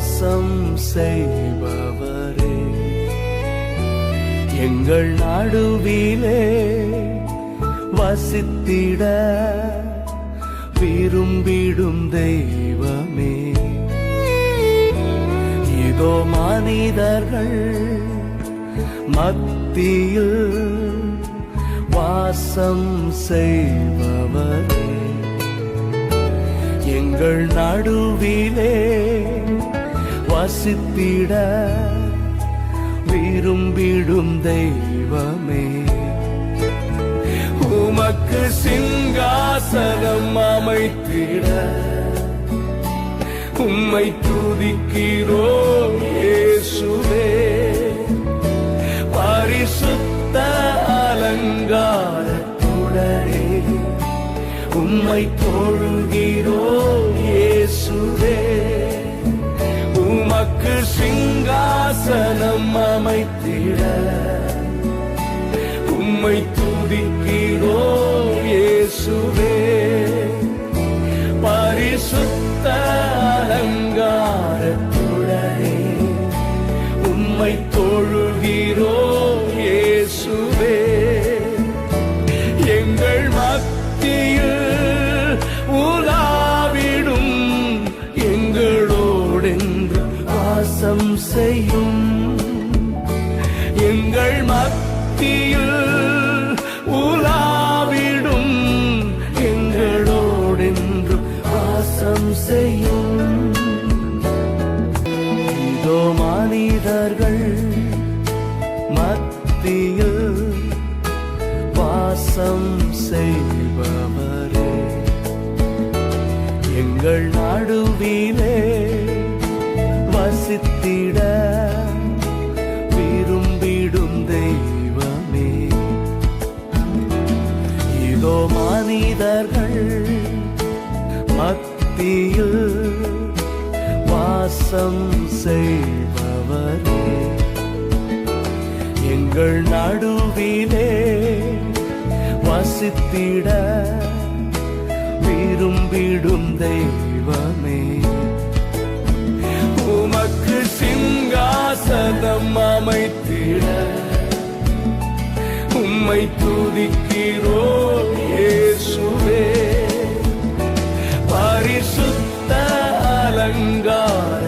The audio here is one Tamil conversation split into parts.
வாசம் செய்பவரே, எங்கள் நடுவிலே வசித்திட விரும்பிடும் தெய்வமே, இதோ மனிதர்கள் மத்தியில் வாசம் செய்பவரே, எங்கள் நடுவிலே வசித்திட விரும்பிடும் தெய்வமே, உமக்கு சிங்காசனம் அமைத்திட உம்மை துதிக்கிறோம் இயேசுவே, பரிசுத்த அலங்காரத்துடனே உம்மை தொழுகிறோம் இயேசுவே, உமக்கு சிங்காசனம் அமைத்திட உம்மை துதிக்கிறோம் இயேசுவே, பரிசுத்த அலங்காரத்துடனே உம்மை தொழுகிறோம் இயேசுவே, எங்கள் மத்தியில் உலாவிடும் எங்களோடென்று வாசம் செய்யும், எங்கள் மத்தியில் உலாவிடும் எங்களோடென்று வாசம் செய்யும், இதோ மனிதர்கள் மத்தியில் வாசம் செய்பவரே, எங்கள் நடுவிலே வசித்திட விரும்பிடும் தெய்வமே, இதோ மனிதர்கள் மத்தியில் வாசம் செய்பவரே, எங்கள் நடுவிலே வசித்திட விரும்பிடும் தெய்வமே, உமக்கு சிங்காசனம் அமைத்திட உம்மை துதிக்கிறோம் இயேசுவே, பரிசுத்த அலங்காரத்துடனே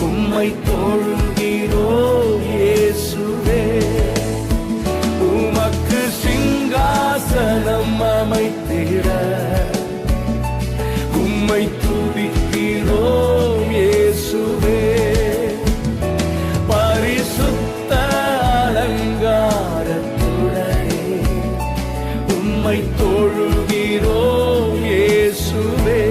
உம்மை தொழுகிறோம் இயேசுவே, உமக்கு சிங்காசனம் அமைத்திட உம்மை துதிக்கிறோம் இயேசுவே, பரிசுத்த அலங்காரத்துடனே உம்மை தொழுகிறோம் இயேசுவே.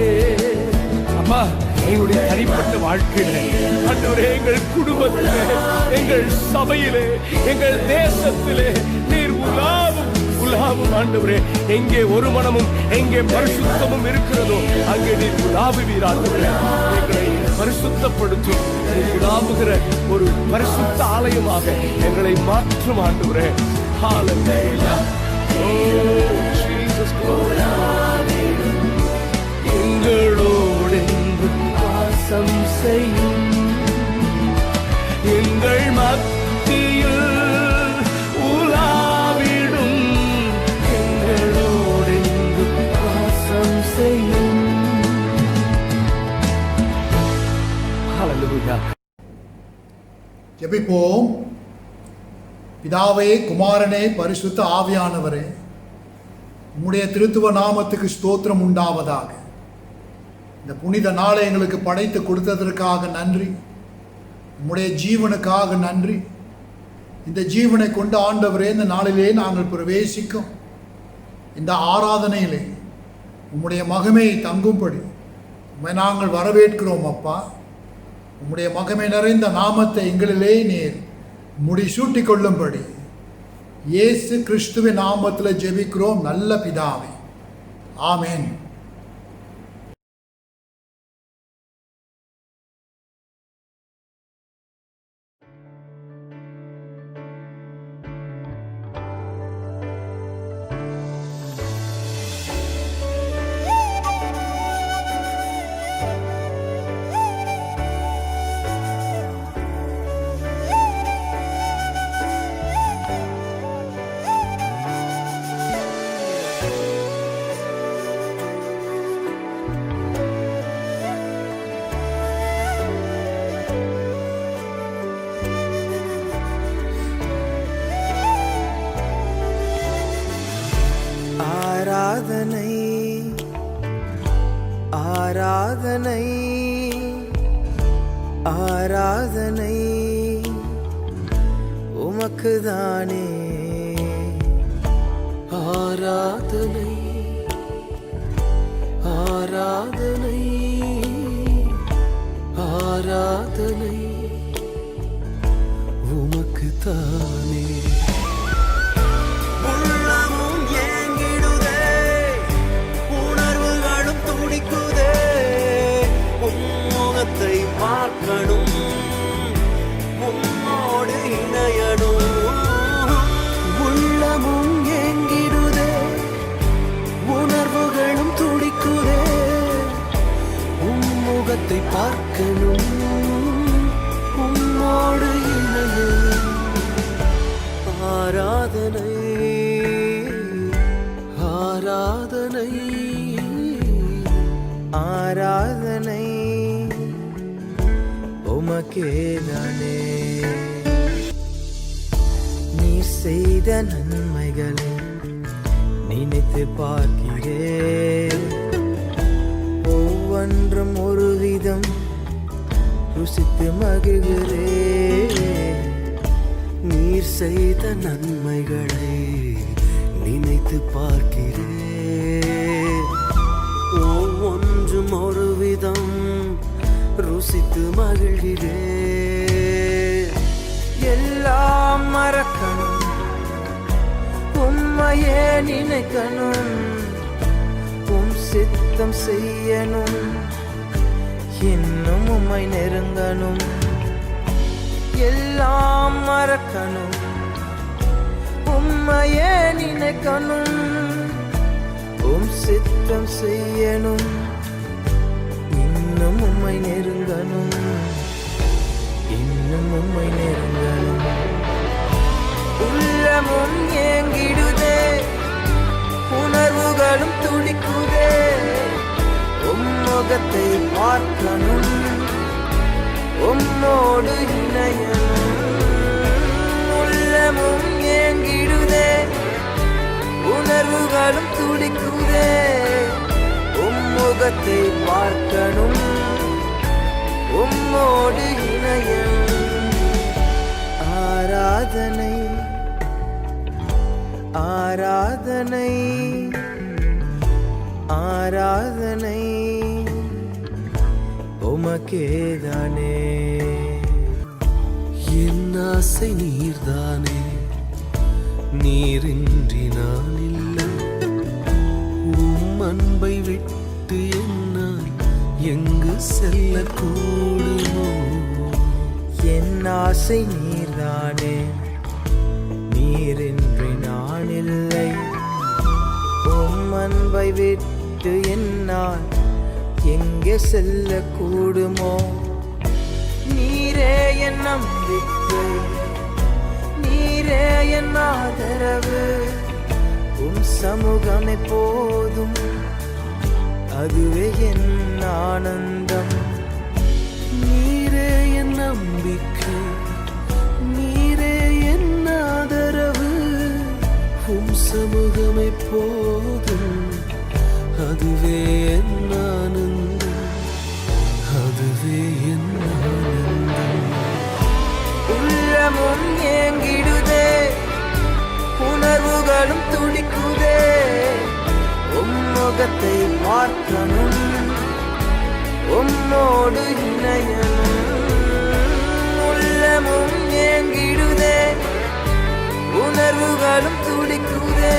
அப்பா, எங்களுடைய தனிப்பட்ட வாழ்க்கையிலே ஆண்டவரே, எங்கள் குடும்பத்திலே, எங்கள் சபையிலே, எங்கள் தேசத்திலே நீர் உலாவும் ஆண்டவரே, எங்கே ஒரு மனமும் எங்கே பரிசுத்தமும் இருக்கிறதோ அங்கே நீர் உலாவுவீராக. எங்களை பரிசுத்தப்படுத்தும் உலாவுகிற ஒரு பரிசுத்த ஆலயமாக எங்களை மாற்றும் ஆண்டவரே. ஹல்லேலூயா. ஓ ஜீசஸ், எங்களோடு வாசம் செய்யும், எங்கள் மத்தியில் உலாவிடும் எங்களோடு வாசம் செய்யும். ஹல்லேலூயா. ஜெபிப்போம். பிதாவே, குமாரனே, பரிசுத்த ஆவியானவரே, உம்முடைய திருத்துவ நாமத்துக்கு ஸ்தோத்திரம் உண்டாவதாக. இந்த புனித நாளை எங்களுக்கு படைத்து கொடுத்ததற்காக நன்றி. உம்முடைய ஜீவனுக்காக நன்றி. இந்த ஜீவனை கொண்டு ஆண்டவரே, இந்த நாளிலே நாங்கள் பிரவேசிக்கும் இந்த ஆராதனையிலே உம்முடைய மகிமை தங்கும்படி உம்மை நாங்கள் வரவேற்கிறோம். அப்பா, உம்முடைய மகிமை நிறைந்த நாமத்தை எங்களிலே நீர் முடிசூட்டிக் கொள்ளும்படி இயேசு கிறிஸ்துவின் நாமத்தில் ஜெபிக்கிறோம் நல்ல பிதாவே. ஆமென். ஆராதனை ஆராதனை ஆராதனை உமக்குதானே ஆராதனை ஆராதனை ஆராதனை உமக்குதானே உள்ளமும் ஏங்கிடுதே உணர்வுகளும் துடிக்குதே உன்முகத்தை பார்க்கணும் உம்மோடு இணையணும் உள்ளமும் ஏங்கிடுதே உணர்வுகளும் துடிக்குதே உம்முகத்தை பார்க்கணும் உம்மோடு இணையணும் ஆராதனை ஆராதனை ஆராதனை உமக்கேதானே நீ செய்த நன்மைகளை நினைத்து பார்க்கிறேன் ஒவ்வொன்றும் ஒரு விதம் ருசித்து மகிழ்கிறேன் நீர் செய்த நன்மைகளை நினைத்து பார்க்கிறேன் ஒவ்வொன்றும் ஒரு விதம் ருசித்து மகிழ்கிறேன் எல்லாம் மறக்கணும் உம்மையே நினைக்கணும் உம் சித்தம் செய்யணும் இன்னும் உம்மை நெருங்கணும் எல்லாம் மறக்கணும் உம்மையே நினைக்கணும் உம் சித்தம் செய்யணும் இன்னும் உம்மை நெருங்கணும் இன்னும் உம்மை நெருங்கணும் உள்ளமும் ஏங்கிடுதே உணர்வுகளும் துடிக்குதே உம்முகத்தை பார்க்கணும் உம்மோடு இணையணும் உள்ளமும் ஏங்கிடுதே உணர்வுகளும் துடிக்குதே உம்முகத்தை பார்க்கணும் உம்மோடு இணையணும் ஆராதனை ஆராதனை ஆராதனை உமக்கேதானே என் ஆசை நீர்தானே நீரின்றி நான் இல்லை உம் அன்பை விட்டு என்னால் எங்கு செல்லக்கூடுமோ என் ஆசை நீர்தானே நீரின்றி நான் இல்லை உம் அன்பை விட்டு என்னால் எங்கே செல்லக்கூடுமோ நீரே என் நம்பிக்கை நீரே என் ஆதரவு உம் சமூகமே போதும் அதுவே என் ஆனந்தம் நீரே என் நம்பிக்கை நீரே என் ஆதரவு உம் சமூகமே போதும் அதுவே என் ஆனந்தம் அதுவே என் ஆனந்தம் உள்ளமும் ஏங்கிடுதே உணர்வுகளும் துடிக்குதே உம்முகத்தை பார்க்கணும் உம்மோடு இணையணும் உள்ளமும் ஏங்கிடுதே உணர்வுகளும் துடிக்குதே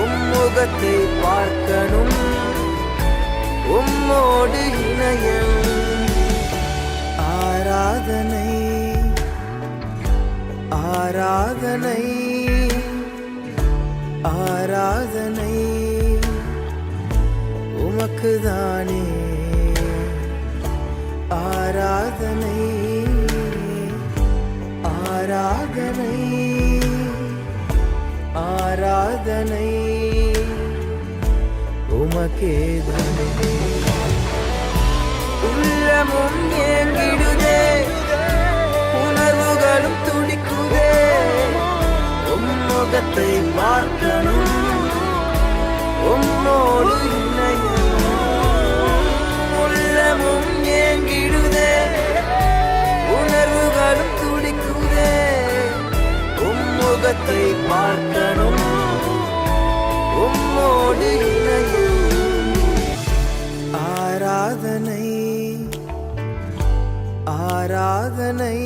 உம்முகத்தை பார்க்கணும் உம்மோடு இணையணும் ஆராதனை ஆராதனை ஆராதனை உமக்குதானே ஆராதனை ஆராதனை ஆராதனை உமக்கேதானே உள்ளமும் ஏங்கிடுதே உணர்வுகளும் துடிக்குதே உம்முகத்தை பார்க்கணும் உம்மோடு இணைய உள்ளமும் ஏங்கிடுதே உணர்வுகளும் துடிக்குதே உம்முகத்தை பார்க்கணும் உம்மோடு இணைய ஆராதனை ஆராதனை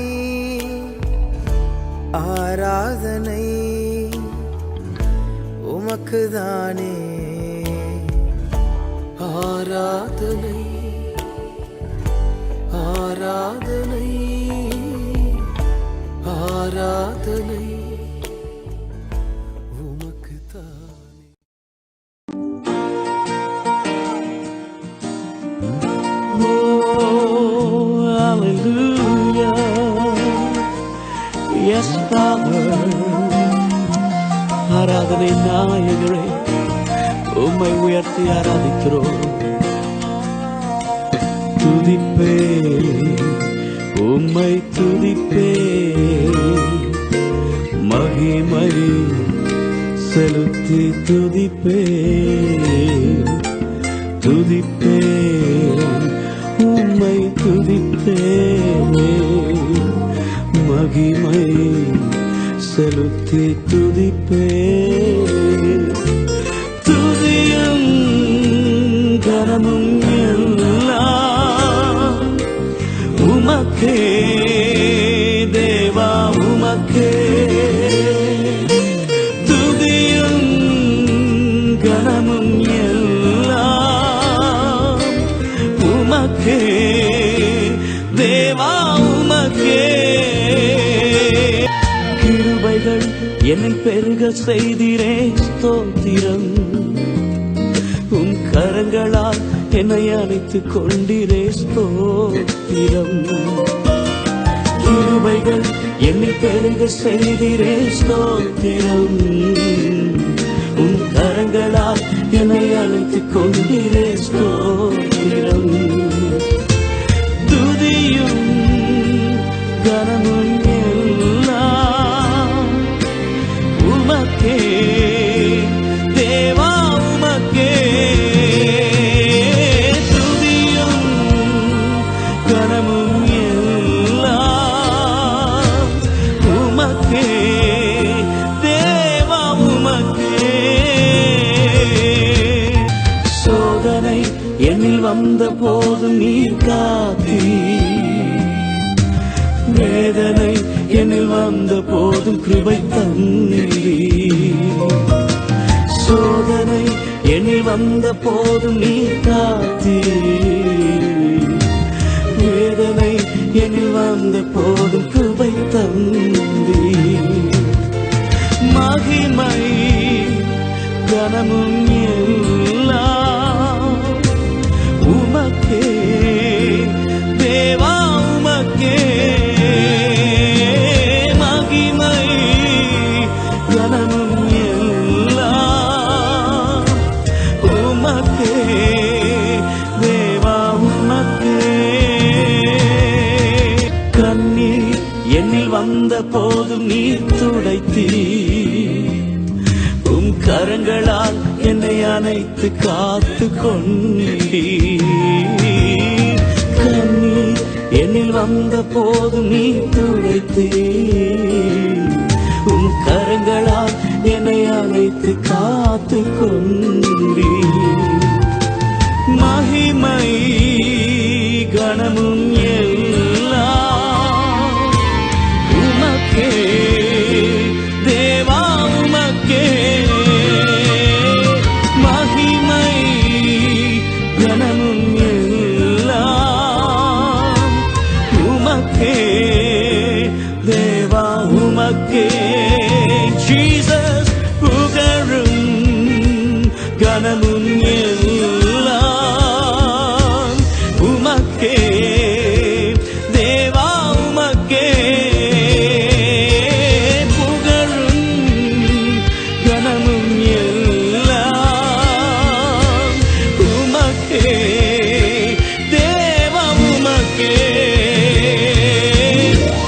ஆராதனை உமக்குதானே ஆராதனை ஆராதனை ஆராதனை உமக்குதானே. Oh, hallelujah. Yes, Father. ஆராதனை நாயகரே, உம்மை உயர்த்தி ஆராதிக்கிறோம். துதிப்பே, உம்மை துதிப்பே, மகிமை செலுத்தி துதிப்பே, துதிப்பே, உம்மை துதிப்பே, மகிமை செலுத்தி துதிப்பே. துதியும் கனமும் எல்லாம் உமக்கே தேவா, உமக்கே. துதியும் கனமும் எல்லாம் உமக்கே தேவா, உமக்கே. கிருபைகள் என்னை பெருக செய்திரே ஸ்தோத்திரம். உம் கரங்களால் என்னை அணைத்துக் கொண்டிரே ஸ்தோத்திரம். கிருபைகள் என்னை பெருக செய்திரே ஸ்தோத்திரம். உம் கரங்களால் என்னை அணைத்துக் கொண்டிரே ஸ்தோத்திரம். துதியும் கனமும் எல்லாம் உமக்கே தேவா, உமக்கே. துதியும் கனமும் எல்லாம் உமக்கே தேவா, உமக்கே. சோதனை என்னில் வந்த போதும் நீர் காத்தீர், வேதனை என்னில் வந்த போதும் கிருபை தந்தீர். சோதனை என்னில் வந்த போதும் நீர் காத்தீர், வேதனை என்னில் வந்த போதும் கிருபை தந்தீர். மகிமை கனமும் எல்லாம் உமக்கே தேவா, உமக்கே. மகிமை கனமும் எல்லாம் உமக்கே தேவா, உமக்கே. கண்ணீர் என்னில் வந்த போதும் நீர் துடைத்தீர், உம் கரங்களால் என்னை அணைத்து காத்து கொண்டீர். கண்ணீர் என்னில் வந்த போதும் நீ துடைத்தீர், உம் கரங்களால் என்னை அணைத்து காத்து கொண்டீர். மகிமை கனமும் எல்லாம் உமக்கே தேவா, உமக்கே. மகிமை கனமும் எல்லாம் உமக்கே தேவா, உமக்கே. ஜீசஸ் புகழும் கனமும் எல்லாம் உமக்கே தேவா, உமக்கே. புகழும் கனமும் எல்லாம் உமக்கே தேவா, உமக்கே.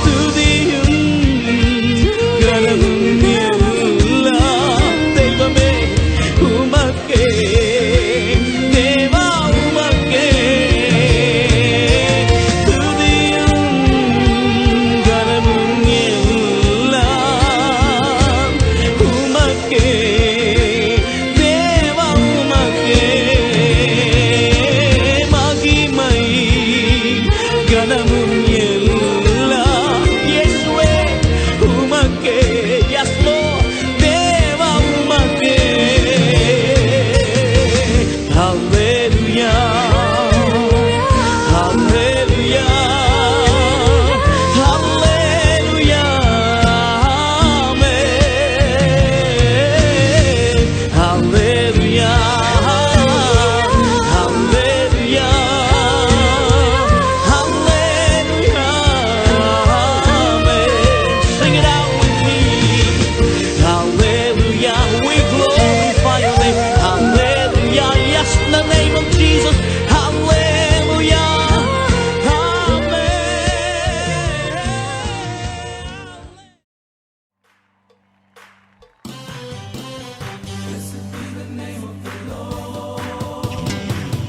துதியும் கனமும் எல்லாம் தெய்வமே உமக்கே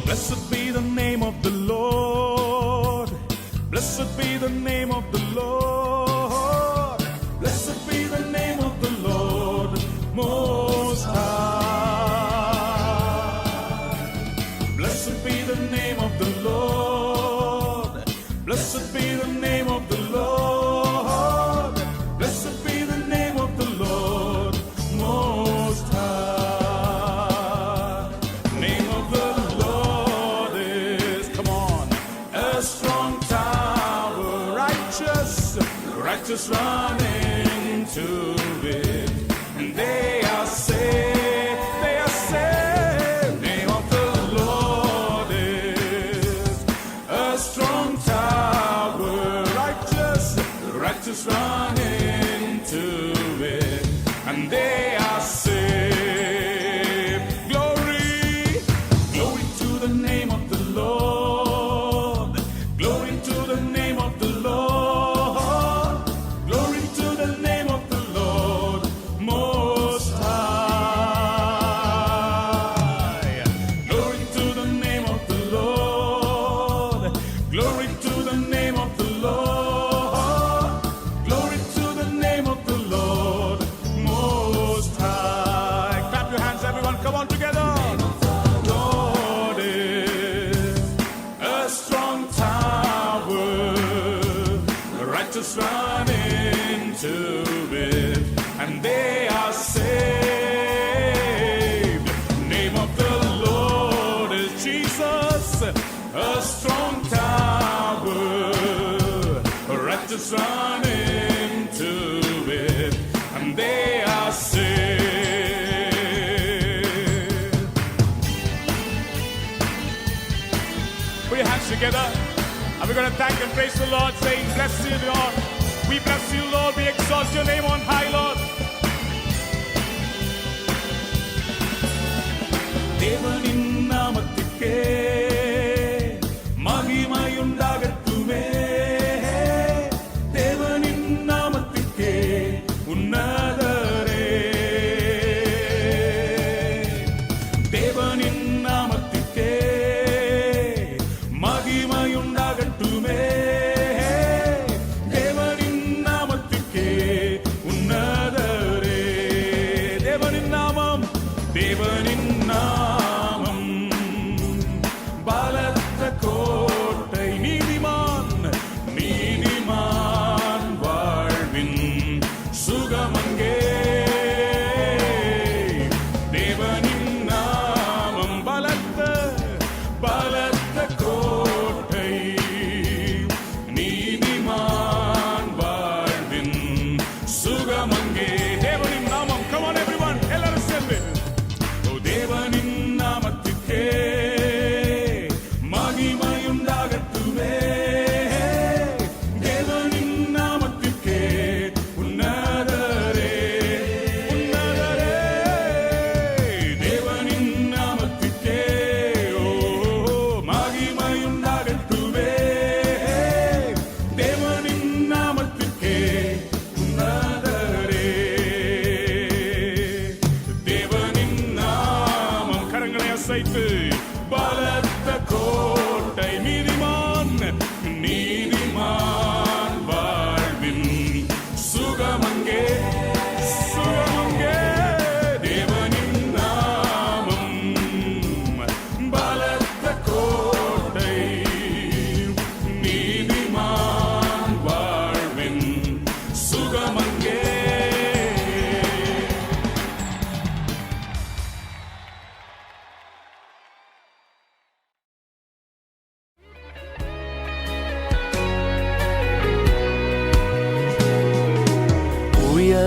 Blessed be the name of the Lord. Blessed be the name of the Lord. Blessed be the name of the Lord Most High. Blessed be the name of the Lord. Blessed be the name of the Lord. Blessed be the name of the Lord Most High. Name of the Lord is, come on, a strong tower, righteous run into it, and they are saved, they are saved. Name of the Lord is a strong tower, righteous run into it, and they are saved. Glory, glory to the name of the Lord. Glory to the name of the Lord. Glory to the name of the Lord Most High. Glory to the name of the Lord. Glory to the name of the Lord. Glory to the name of the Lord Most High. Clap your hands, everyone. Come on together. Lord is a strong tower, righteous run into it, and they are saved. Name of the Lord is Jesus, a strong tower, righteous run into it, and they are saved. Put your hands together. And we're going to thank and praise the Lord, saying, bless you, Lord. We bless you, Lord. We exalt your name on high, Lord. தேவனின் நாமத்துக்கே மகிமையுண்டாகட்டுமே. தேவனின் நாமத்துக்கே உன்னதரே. தேவனின் நாமத்துக்கே மகிமையுண்டாகட்டுமே. தேவனின் நாமத்துக்கே உன்னதரே. தேவனின் நாமம், தேவனின் நாமம் பலத்த கோட்டை. நீதிமான் வாழ்வின் சுகமங்கே. தேவனின் நாமம் பலத்த கோட்டை.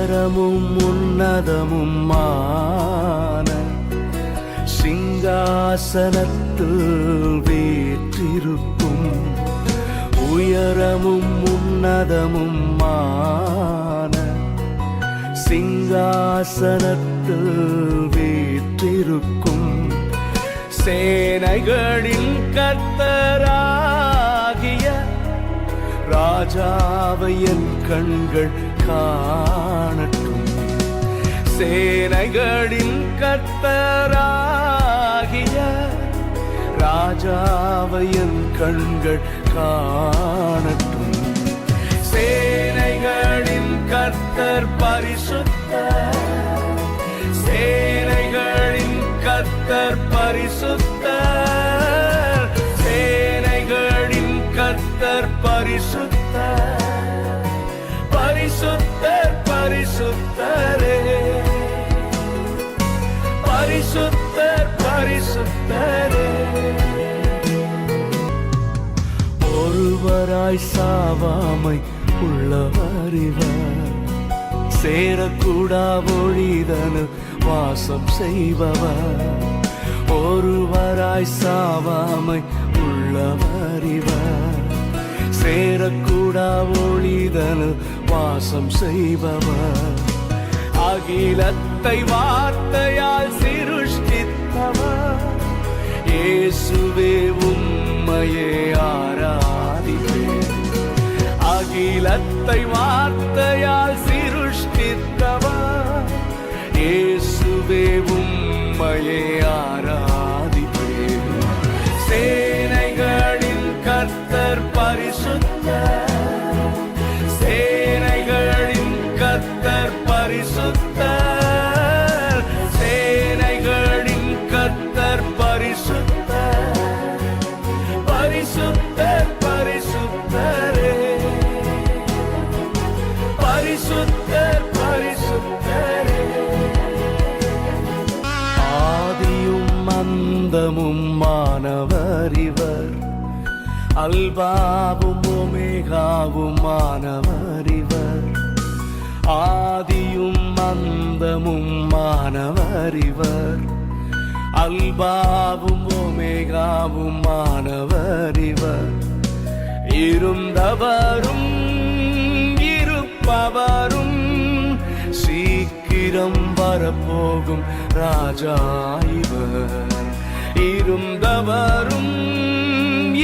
உயரமும் உன்னதமுமான சிங்காசனத்தில் வீற்றிருக்கும் உயரமும் உன்னதமுமான சிங்காசனத்தில் வீற்றிருக்கும் சேனைகளின் கர்த்தராகிய ராஜாவை என் கண்கள் காணட்டும். சேனைகளின் கர்த்தராகிய ராஜாவை என் கண்கள் காணட்டும். சேனைகளின் கர்த்தர் பரிசுத்தர், சேனைகளின் கர்த்தர் பரிசுத்தர், சேனைகளின் கர்த்தர் பரிசுத்தர், பரிசுத்தர் பரிசுத்தரே, பரிசுத்தர் பரிசுத்தரே. ஒருவராய் சாவாமை உள்ளவர் இவர், சேரக்கூடா ஒழிதனு வாசம் செய்பவர். ஒருவராய் சாவாமை உள்ளவர் இவர், சேரக்கூடா ஒழிதனு வாசம் செய்பவர். அகிலத்தை வார்த்தையால் சிருஷ்டித்தவர், இயேசுவே உம்மையே ஆராதிப்பேன். அகிலத்தை வார்த்தையால் சிருஷ்டித்தவர், இயேசுவே உம்மையே ஆராதிப்பேன். சேனைகளின் கர்த்தர் பரிசுத்தர், சேனைகளின் கர்த்தர் பரிசுத்தர், சேனைகளின் கர்த்தர் பரிசுத்தர், பரிசுத்தர் பரிசுத்தரே, பரிசுத்தர் பரிசுத்தரே. ஆதியும் அந்தமும் மானவர் இவர், அல்பாவும் ஒமேகாவும் மானவர் இவர். ஆதியும் அந்தமும் மானவர் இவர், அல்பாவும் ஒமேகாவும் மானவர் இவர். இருந்தவரும் இருப்பவரும் சீக்கிரம் வரப்போகும் ராஜா இவர். இருந்தவரும்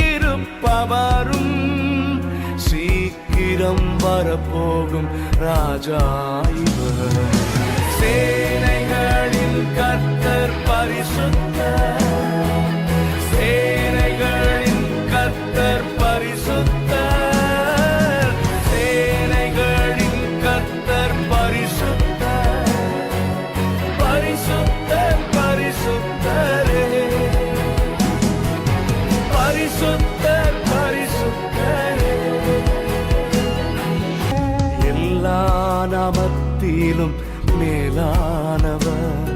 இருப்பவரும் சீக்கிரம் வரப்போகும் ராஜா இவர். சேனைகளின் கர்த்தர் பரிசுத்தர், சேனைகளின் கர்த்தர் பரிசுத்தர், சேனைகளின் கர்த்தர் பரிசுத்தர், பரிசுத்தர் பரிசுத்தரே, பரிசுத்தர் பரிசுத்தரே. எல்லா நாமத்திலும் மேலானவர்,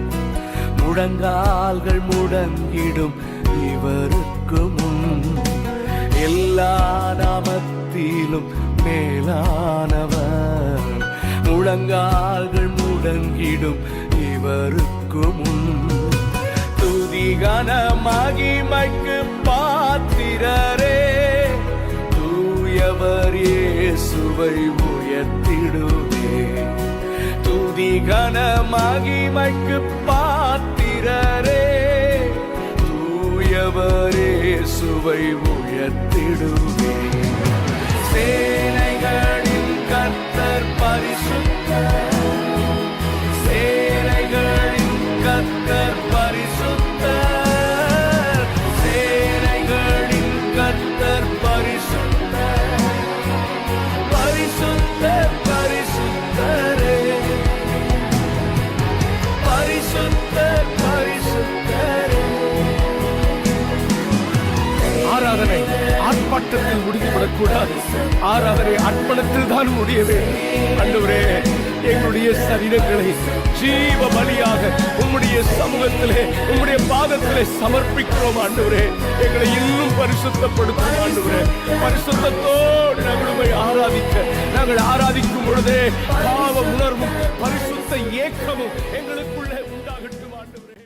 முழங்கால்கள் முடங்கிடும் இவருக்கு முன். எல்லா நாமத்திலும் மேலானவர், முழங்கால்கள் முடங்கிடும் இவருக்கு முன். துதிகன மகிமைக்கு பாத்திரரே, தூயவர் இயேசுவை உயர்த்திடுவே. துதிகன மகிமைக்கு பாத்திரரே, தூயவர் இயேசுவை உயர்த்திடுவே. சேனைகளின் கர்த்தர் பரிசுத்தர், சேனைகளின் கர்த்தர் பரிசுத்தர், சேனைகளின் கர்த்தர் பரிசுத்தர், பரிசுத்தர் பரிசுத்தரே, பரிசுத்தர் பரிசுத்தரே. ஆராதனை ஆர்ப்பாட்டத்தில் முடிந்துவிடக்கூடாது. ஆராதனை அர்ப்பணத்தில் தான் முடிய வேண்டும். ஆண்டவரே, எங்களுடைய சரீரங்களை ஜீவ பலியாக உம்முடைய சமூகத்திலே உம்முடைய பாதத்திலே சமர்ப்பிக்கிறோம். ஆண்டவரே, எங்களை இன்னும் பரிசுத்தப்படுத்தும். ஆண்டவரே, பரிசுத்தத்தோடு நாங்கள் உம்மை ஆராதிக்க, நாங்கள் நாங்கள் ஆராதிக்கும் பொழுது பாவ உணர்வும் பரிசுத்த ஏக்கமும் எங்களுக்குள்ளே உண்டாகட்டும் ஆண்டவரே.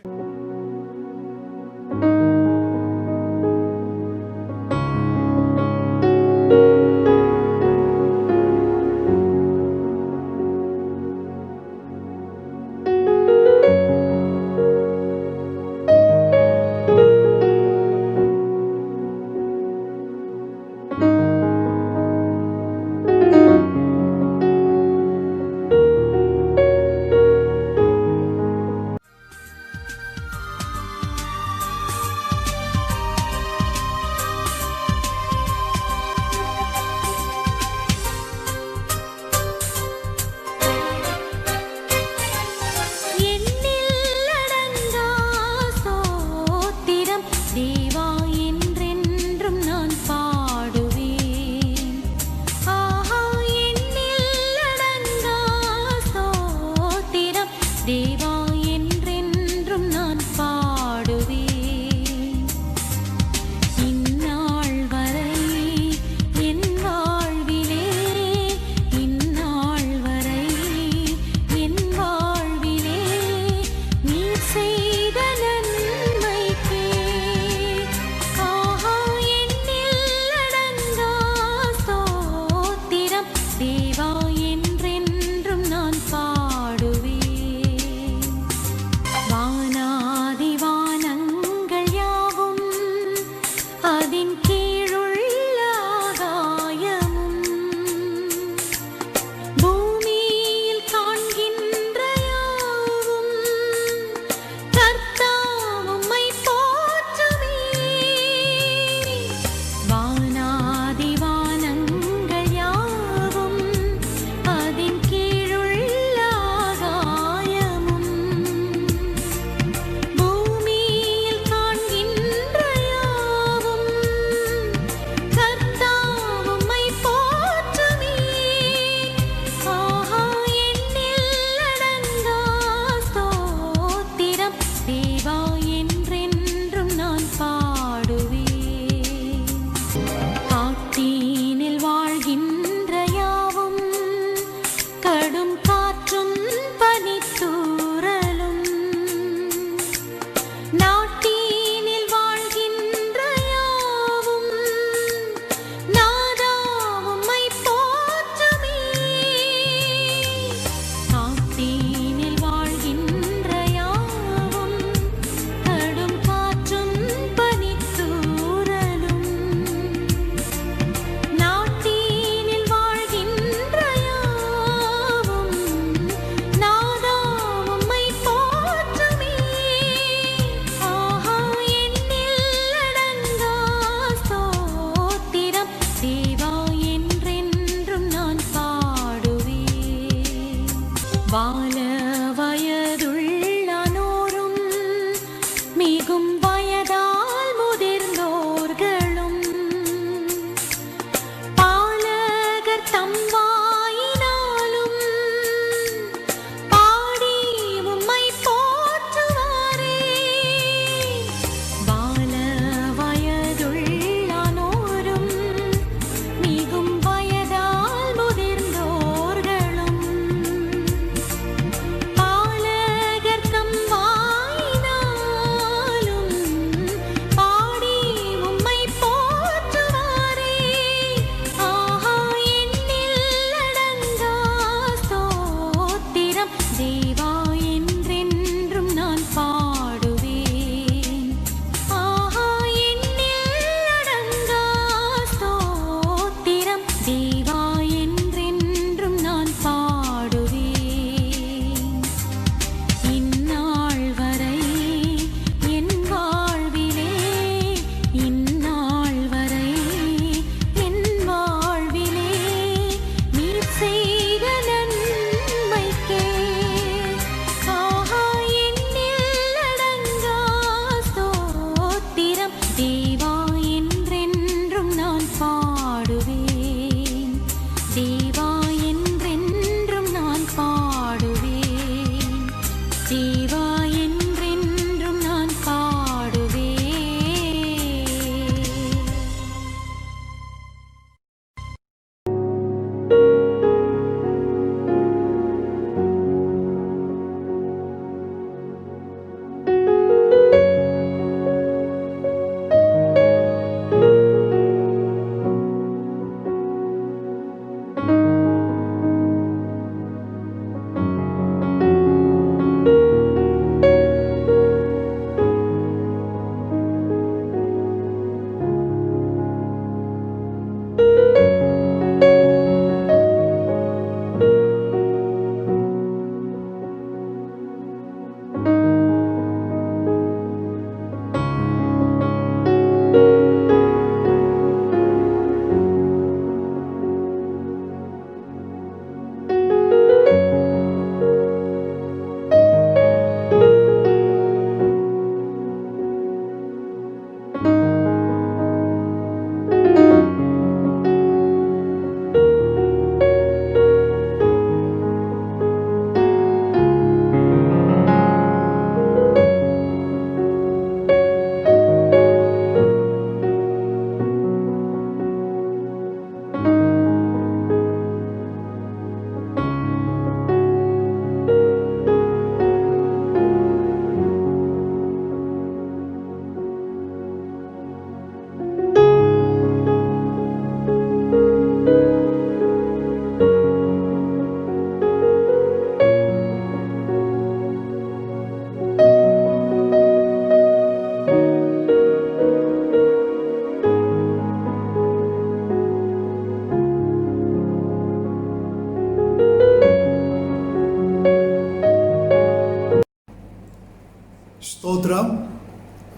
ஸ்தோத்திரம்.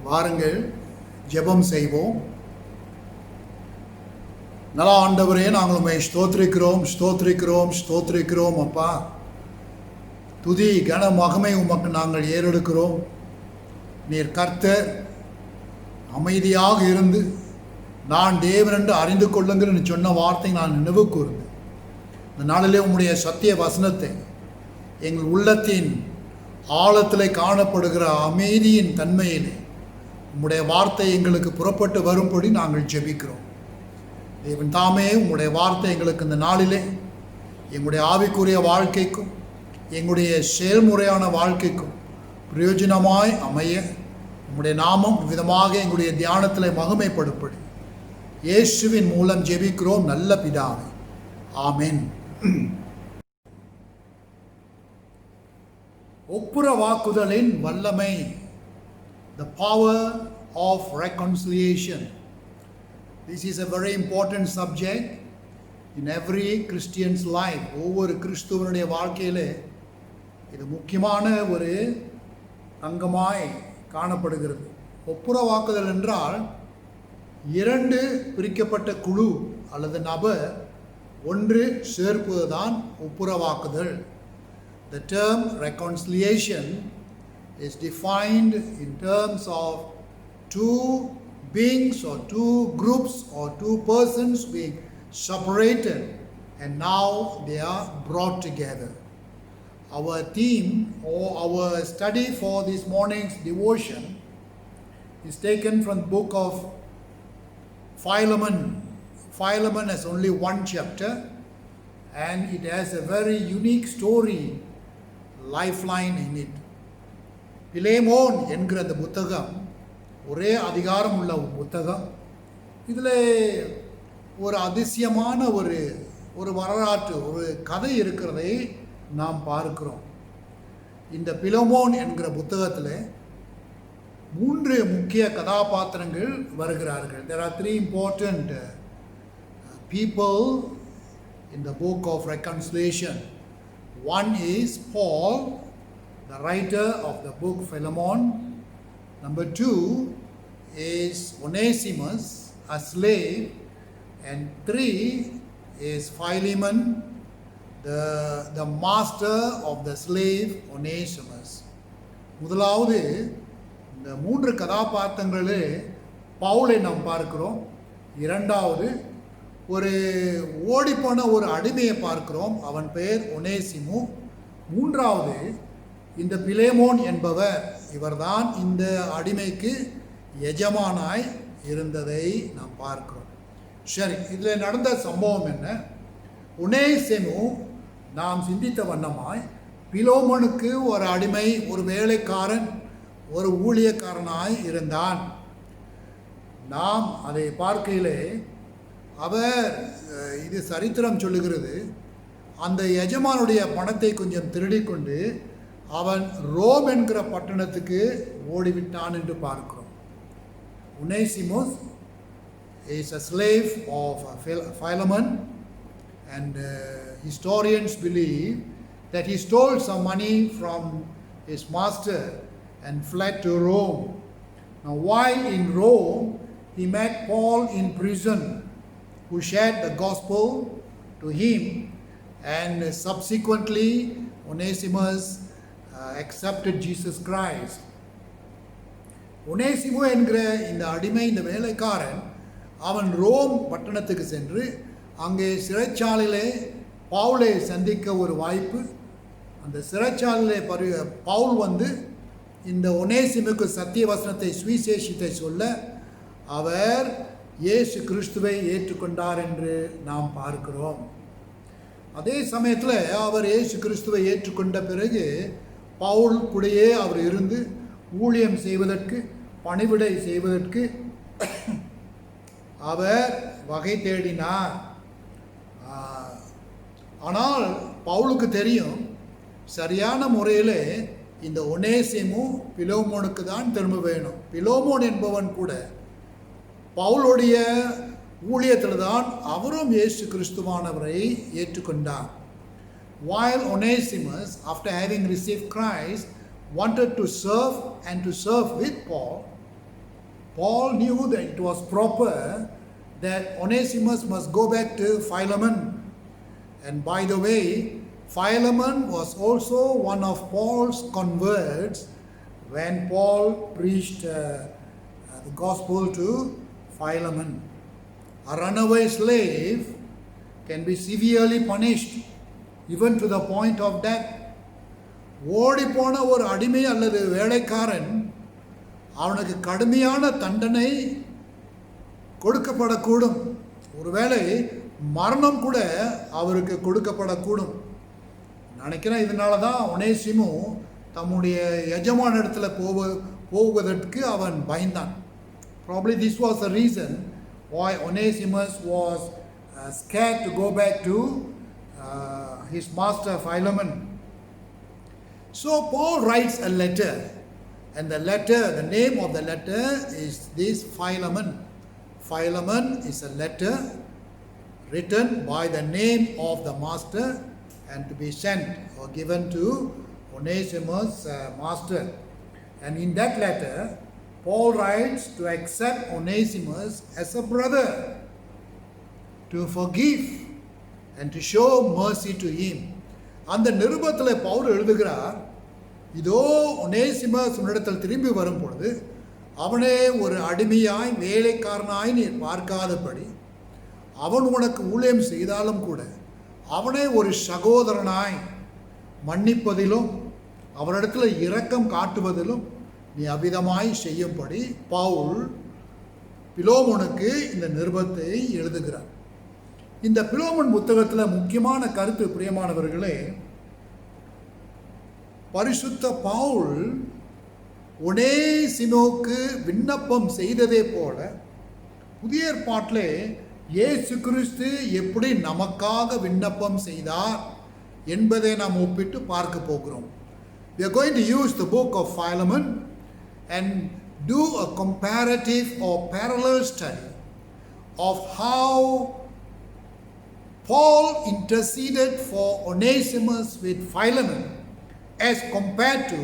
வாருங்கள் ஜெபம் செய்வோம். நல்ல ஆண்டவரே, நாங்கள் உம்மை ஸ்தோத்திரிக்கிறோம் ஸ்தோத்திரிக்கிறோம் ஸ்தோத்திரிக்கிறோம். அப்பா, துதி கன மகிமை உமக்கு நாங்கள் ஏறெடுக்கிறோம். நீர் கர்த்தர், அமைதியாக இருந்து நான் தேவன் என்று அறிந்து கொள்ளுங்கள் என்று சொன்ன வார்த்தை நான் நினைவு கூர்ந்து இந்த நாளிலே உம்முடைய சத்திய வசனத்தை எங்கள் உள்ளத்தின் ஆழத்திலே காணப்படுகிற அமைதியின் தன்மையிலே உம்முடைய வார்த்தை எங்களுக்கு புறப்பட்டு வரும்படி நாங்கள் ஜெபிக்கிறோம். தேவன் தாமே உம்முடைய வார்த்தை எங்களுக்கு இந்த நாளிலே எங்களுடைய ஆவிக்குரிய வாழ்க்கைக்கும் எங்களுடைய செயல்முறையான வாழ்க்கைக்கும் பிரயோஜனமாய் அமைய உம்முடைய நாமம் விதமாக எங்களுடைய தியானத்தில் மகிமைப்படும்படி இயேசுவின் மூலம் ஜெபிக்கிறோம் நல்ல பிதாவே, ஆமென். ஒப்புரவாக்குதலின் வல்லமை, the power of reconciliation. This is a very important subject in every Christian's life. ஒவ்வொரு கிறிஸ்துவனுடைய வாழ்க்கையிலே இது முக்கியமான ஒரு அங்கமாய் காணப்படுகிறது. ஒப்புரவாக்குதல் என்றால் இரண்டு பிரிக்கப்பட்ட குழு அல்லது நபர் ஒன்று சேர்ப்பதுதான் ஒப்புரவாக்குதல். The term reconciliation is defined in terms of two beings or two groups or two persons being separated and now they are brought together. Our theme or our study for this morning's devotion is taken from the book of Philemon. Philemon has only one chapter and it has a very unique story lifeline in it. Philemon என்கிற அந்த புத்தகம் ஒரே அதிகாரம் உள்ள புத்தகம். இதில் ஒரு அதிசயமான ஒரு வரலாற்று ஒரு கதை இருக்கிறதை நாம் பார்க்கிறோம். இந்த பிலேமோன் என்கிற புத்தகத்தில் 3 முக்கிய கதாபாத்திரங்கள் வருகிறார்கள். There are 3 important people in the book of reconciliation. One is Paul, the writer of the book Philemon. Number 2 is Onesimus, a slave. And 3 is Philemon, the master of the slave Onesimus. முதலாவது இந்த 3 கதாபாத்திரங்களே பவுலை நாம் பார்க்கிறோம். இரண்டாவது ஒரு ஓடிப்போன ஒரு அடிமையை பார்க்கிறோம், அவன் பெயர் ஒனேசிமு. மூன்றாவது இந்த பிலேமோன் என்பவர், இவர்தான் இந்த அடிமைக்கு எஜமானாய் இருந்ததை நாம் பார்க்கிறோம். சரி, இதில் நடந்த சம்பவம் என்ன? ஒனேசிமு நாம் சிந்தித்த வண்ணமாய் பிலேமோனுக்கு ஒரு அடிமை, ஒரு வேலைக்காரன், ஒரு ஊழியக்காரனாய் இருந்தான். நாம் அதை பார்க்கையிலே அவர், இது சரித்திரம் சொல்லுகிறது, அந்த எஜமானுடைய பணத்தை கொஞ்சம் திருடிக்கொண்டு அவன் ரோம் என்கிற பட்டணத்துக்கு ஓடிவிட்டான் என்று பார்க்கிறோம். Onesimus is a slave of Philemon and historians believe that he stole some money from his master and fled to Rome. Now while in Rome he met Paul in prison, who shared the gospel to him, and subsequently Onesimus accepted Jesus Christ. ஒனேசிமு என்கிற இந்த அடிமை, இந்த வேலைக்காரன், அவன் ரோம் பட்டணத்துக்கு சென்று அங்கே சிறைச்சாலையிலே பவுலை சந்திக்க ஒரு வாய்ப்பு. அந்த சிறைச்சாலையிலே பவுல் இந்த ஒனேசிமுக்கு சத்திய வசனத்தை சுவிசேஷத்தை சொல்ல அவர் இயேசு கிறிஸ்துவை ஏற்றுக்கொண்டார் என்று நாம் பார்க்கிறோம். அதே சமயத்தில் அவர் இயேசு கிறிஸ்துவை ஏற்றுக்கொண்ட பிறகு பவுல் கூடயே அவர் இருந்து ஊழியம் செய்வதற்கு, பணிவிடை செய்வதற்கு அவர் வகை தேடினார். ஆனால் பவுலுக்கு தெரியும், சரியான முறையில் இந்த ஒனேசிமு பிலேமோனுக்கு தான் திரும்ப வேணும். பிலேமோன் என்பவன் கூட பவுலுடைய ஊழியத்தில் தான் அவரும் இயேசு கிறிஸ்துவானவரை ஏற்றுக்கொண்டார். While Onesimus, after having received Christ, wanted to serve and to serve with Paul, Paul knew that it was proper that Onesimus must go back to Philemon. And by the way, Philemon was also one of Paul's converts when Paul preached the gospel to Philemon. A runaway slave can be severely punished, even to the point of death. ஓடிப்போன ஒரு அடிமை அல்லது வேலைக்காரன் அவனுக்கு கடுமையான தண்டனை கொடுக்கப்படக்கூடும். ஒருவேளை மரணம் கூட அவருக்கு கொடுக்கப்படக்கூடும். நினைக்கிறேன் இதனால தான் ஒனேசிமு தம்முடைய எஜமான இடத்துல போவதற்கு அவன் பயந்தான். Probably this was the reason why Onesimus was scared to go back to his master Philemon. So Paul writes a letter, and the name of the letter is this Philemon. Philemon is a letter written by the name of the master and to be sent or given to Onesimus' master. And in that letter, Paul writes to accept Onesimus as a brother, to forgive and to show mercy to him. அந்த நிருபத்தில் பவுல் எழுதுகிறார், இதோ ஒனேசிமஸ் உன்னிடத்தில் திரும்பி வரும் பொழுது அவனே ஒரு அடிமையாய் வேலைக்காரனாய் நீர் பார்க்காதபடி அவன் உனக்கு ஊழியம் செய்தாலும் கூட அவனே ஒரு சகோதரனாய் மன்னிப்பதிலும் அவரிடத்தில் இரக்கம் காட்டுவதிலும் நீ அவ்விதமாய் செய்யும்படி பவுல் பிலோமோனுக்கு இந்த நிருபத்தை எழுதுகிறார். இந்த பிலோமோன் புத்தகத்தில் முக்கியமான கருத்து, பிரியமானவர்களே, பரிசுத்த பவுல் ஒனேசிமோக்கு விண்ணப்பம் செய்ததே போல புதிய ஏற்பாட்டிலே இயேசு கிறிஸ்து எப்படி நமக்காக விண்ணப்பம் செய்தார் என்பதை நாம் ஒப்பிட்டு பார்க்க போகிறோம். We are going to use the book of Philemon and do a comparative or parallel study of how Paul interceded for Onesimus with Philemon as compared to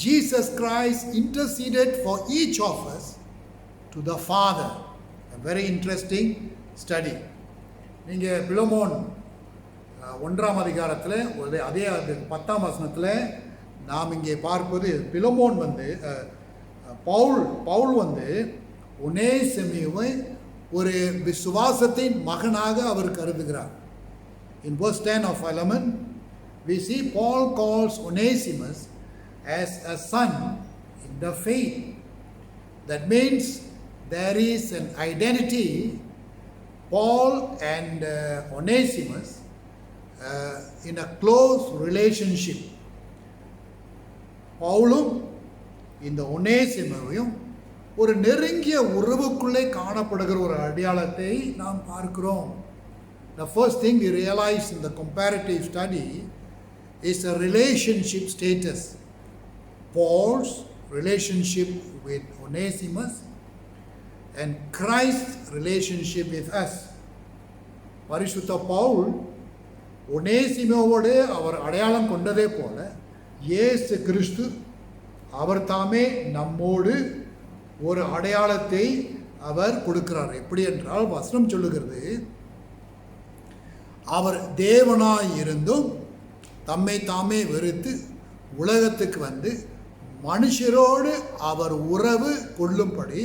Jesus Christ interceded for each of us to the Father. A very interesting study. நீங்கள் பிலோமோன் 1ஆம் அதிகாரத்தில் அதே 10ஆம் வசனத்தில் நாம் இங்கே பார்ப்பது பிலோமோன் பவுல் ஒனேசிமுவை ஒரு விசுவாசத்தின் மகனாக அவர் கருதுகிறார். In verse 10 of Philemon, we see Paul calls Onesimus as a son in the faith. That means there is an identity, Paul and Onesimus in a close relationship. பவுலும் இந்த ஒனேசிமுவையும் ஒரு நெருங்கிய உறவுக்குள்ளே காணப்படுகிற ஒரு அடையாளத்தை நாம் பார்க்கிறோம். The first thing we realize in the comparative study is a relationship status. Paul's relationship with Onesimus and Christ's relationship with us. பரிசுத்த பவுல் ஒனேசிமோவோடு அவர் அடையாளம் கொண்டதே போல இயேசு கிறிஸ்து அவர் தாமே நம்மோடு ஒரு அடையாளத்தை அவர் கொடுக்கிறார். எப்படி என்றால் வசனம் சொல்லுகிறது, அவர் தேவனாய் இருந்தும் தம்மை தாமே வெறுத்து உலகத்துக்கு வந்து மனுஷரோடு அவர் உறவு கொள்ளும்படி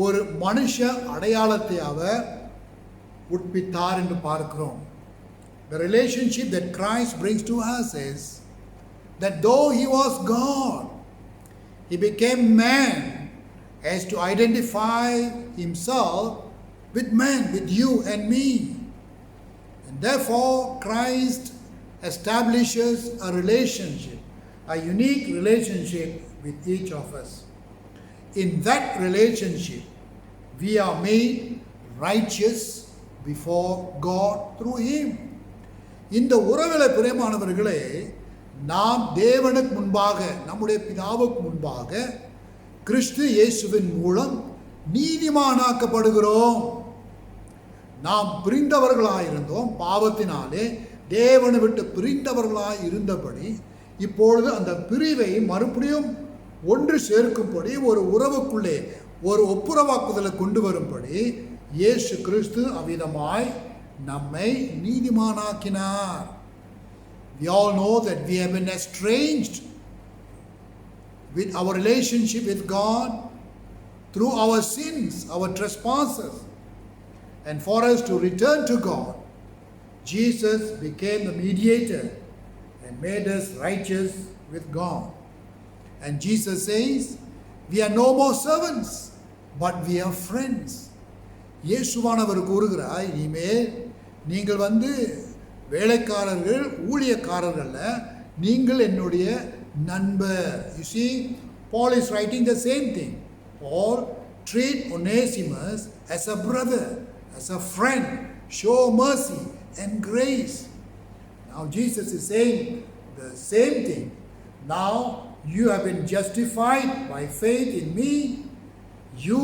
ஒரு மனுஷ அடையாளத்தை அவர் உட்பித்தார் என்று பார்க்கிறோம். The relationship that Christ brings to us is that though he was God, he became man as to identify himself with man, with you and me. And therefore, Christ establishes a relationship, a unique relationship with each of us. In that relationship, we are made righteous before God through him. இந்த உறவிலே பிரியமானவர்களே, நாம் தேவனுக்கு முன்பாக, நம்முடைய பிதாவுக்கு முன்பாக கிறிஸ்து இயேசுவின் மூலம் நீதிமானாக்கப்படுகிறோம். நாம் பிரிந்தவர்களாயிருந்தோம், பாவத்தினாலே தேவனை விட்டு பிரிந்தவர்களாய் இருந்தபடி இப்பொழுது அந்த பிரிவை மறுபடியும் ஒன்று சேர்க்கும்படி ஒரு உறவுக்குள்ளே ஒரு ஒப்புரவாக்குதலை கொண்டு வரும்படி இயேசு கிறிஸ்து அவ்விதமாய் நம்மை நீதிமானாக்கினார். We all know that we have been estranged with our relationship with God through our sins, our trespasses. And for us to return to God, Jesus became the mediator and made us righteous with God. And Jesus says, we are no more servants, but we are friends. இயேசுவானவர் கூறுகிறார், இனிமேல் நீங்கள் வேலைக்காரர்கள் ஊழியக்காரர்கள்ல, நீங்கள் என்னுடைய நண்பர். You see, Paul is writing the same thing. Paul treat Onesimus as a brother, as a friend, show mercy and grace. Now Jesus is saying the same thing. Now you have been justified by faith in me. You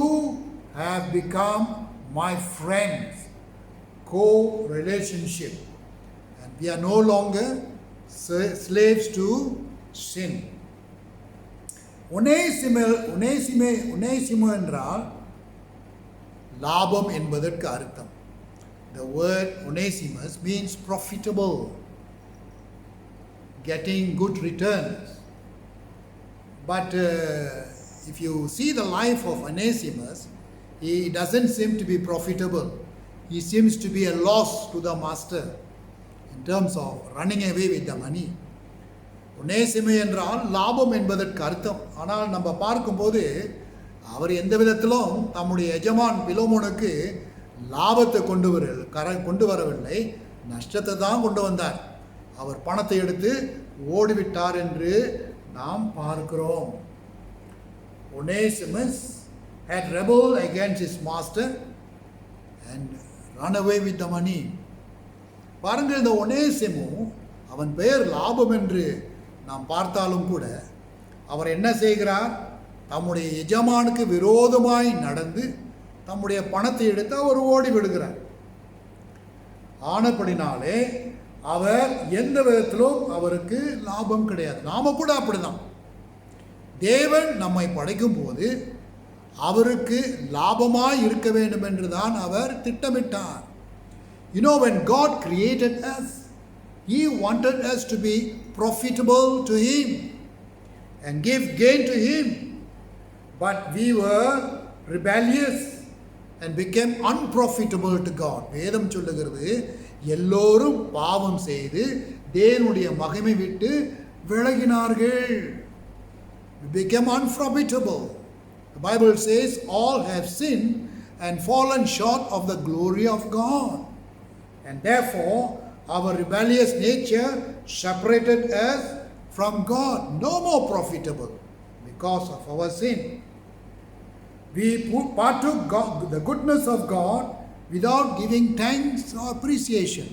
have become my friends. Co-relationship. And we are no longer slaves to sin. ஒனேசிமு என்றால் லாபம் என்பதற்கு அர்த்தம். The word Onesimus means profitable, getting good returns. But if you see the life of Onesimus, he doesn't seem to be profitable. He seems to be a loss to the master in terms of running away with the money. ஒனேசிமு என்றால் லாபம் என்பதற்கு அர்த்தம். ஆனால் நம்ம பார்க்கும்போது அவர் எந்த விதத்திலும் தம்முடைய எஜமான் பிலோமோனுக்கு லாபத்தை கொண்டு வரவில்லை, நஷ்டத்தை தான் கொண்டு வந்தார். அவர் பணத்தை எடுத்து ஓடிவிட்டார் என்று நாம் பார்க்கிறோம். Onesimus had rebelled against his master and run away with the money. பாருங்கள், இந்த ஒனேசிமு, அவன் பெயர் லாபம் என்று நாம் பார்த்தாலும் கூட அவர் என்ன செய்கிறார்? தம்முடைய எஜமானுக்கு விரோதமாய் நடந்து தம்முடைய பணத்தை எடுத்து அவர் ஓடி விடுகிறார். ஆனபடினாலே அவர் எந்த விதத்திலும் அவருக்கு லாபம் கிடையாது. நாம கூட அப்படிதான். தேவன் நம்மை படைக்கும் போது அவருக்கு லாபமாய் இருக்க வேண்டும் என்று தான் அவர் திட்டமிட்டார். You know, when God created us, He wanted us to be profitable to Him and give gain to Him. But we were rebellious and became unprofitable to God. வேதம் சொல்லுகிறது, எல்லோரும் பாவம் செய்து தேவனுடைய மகிமை விட்டு விலகினார்கள். We became unprofitable. The Bible says all have sinned and fallen short of the glory of God. And therefore our rebellious nature separated us from God. No more profitable because of our sin. We partook the goodness of God without giving thanks or appreciation.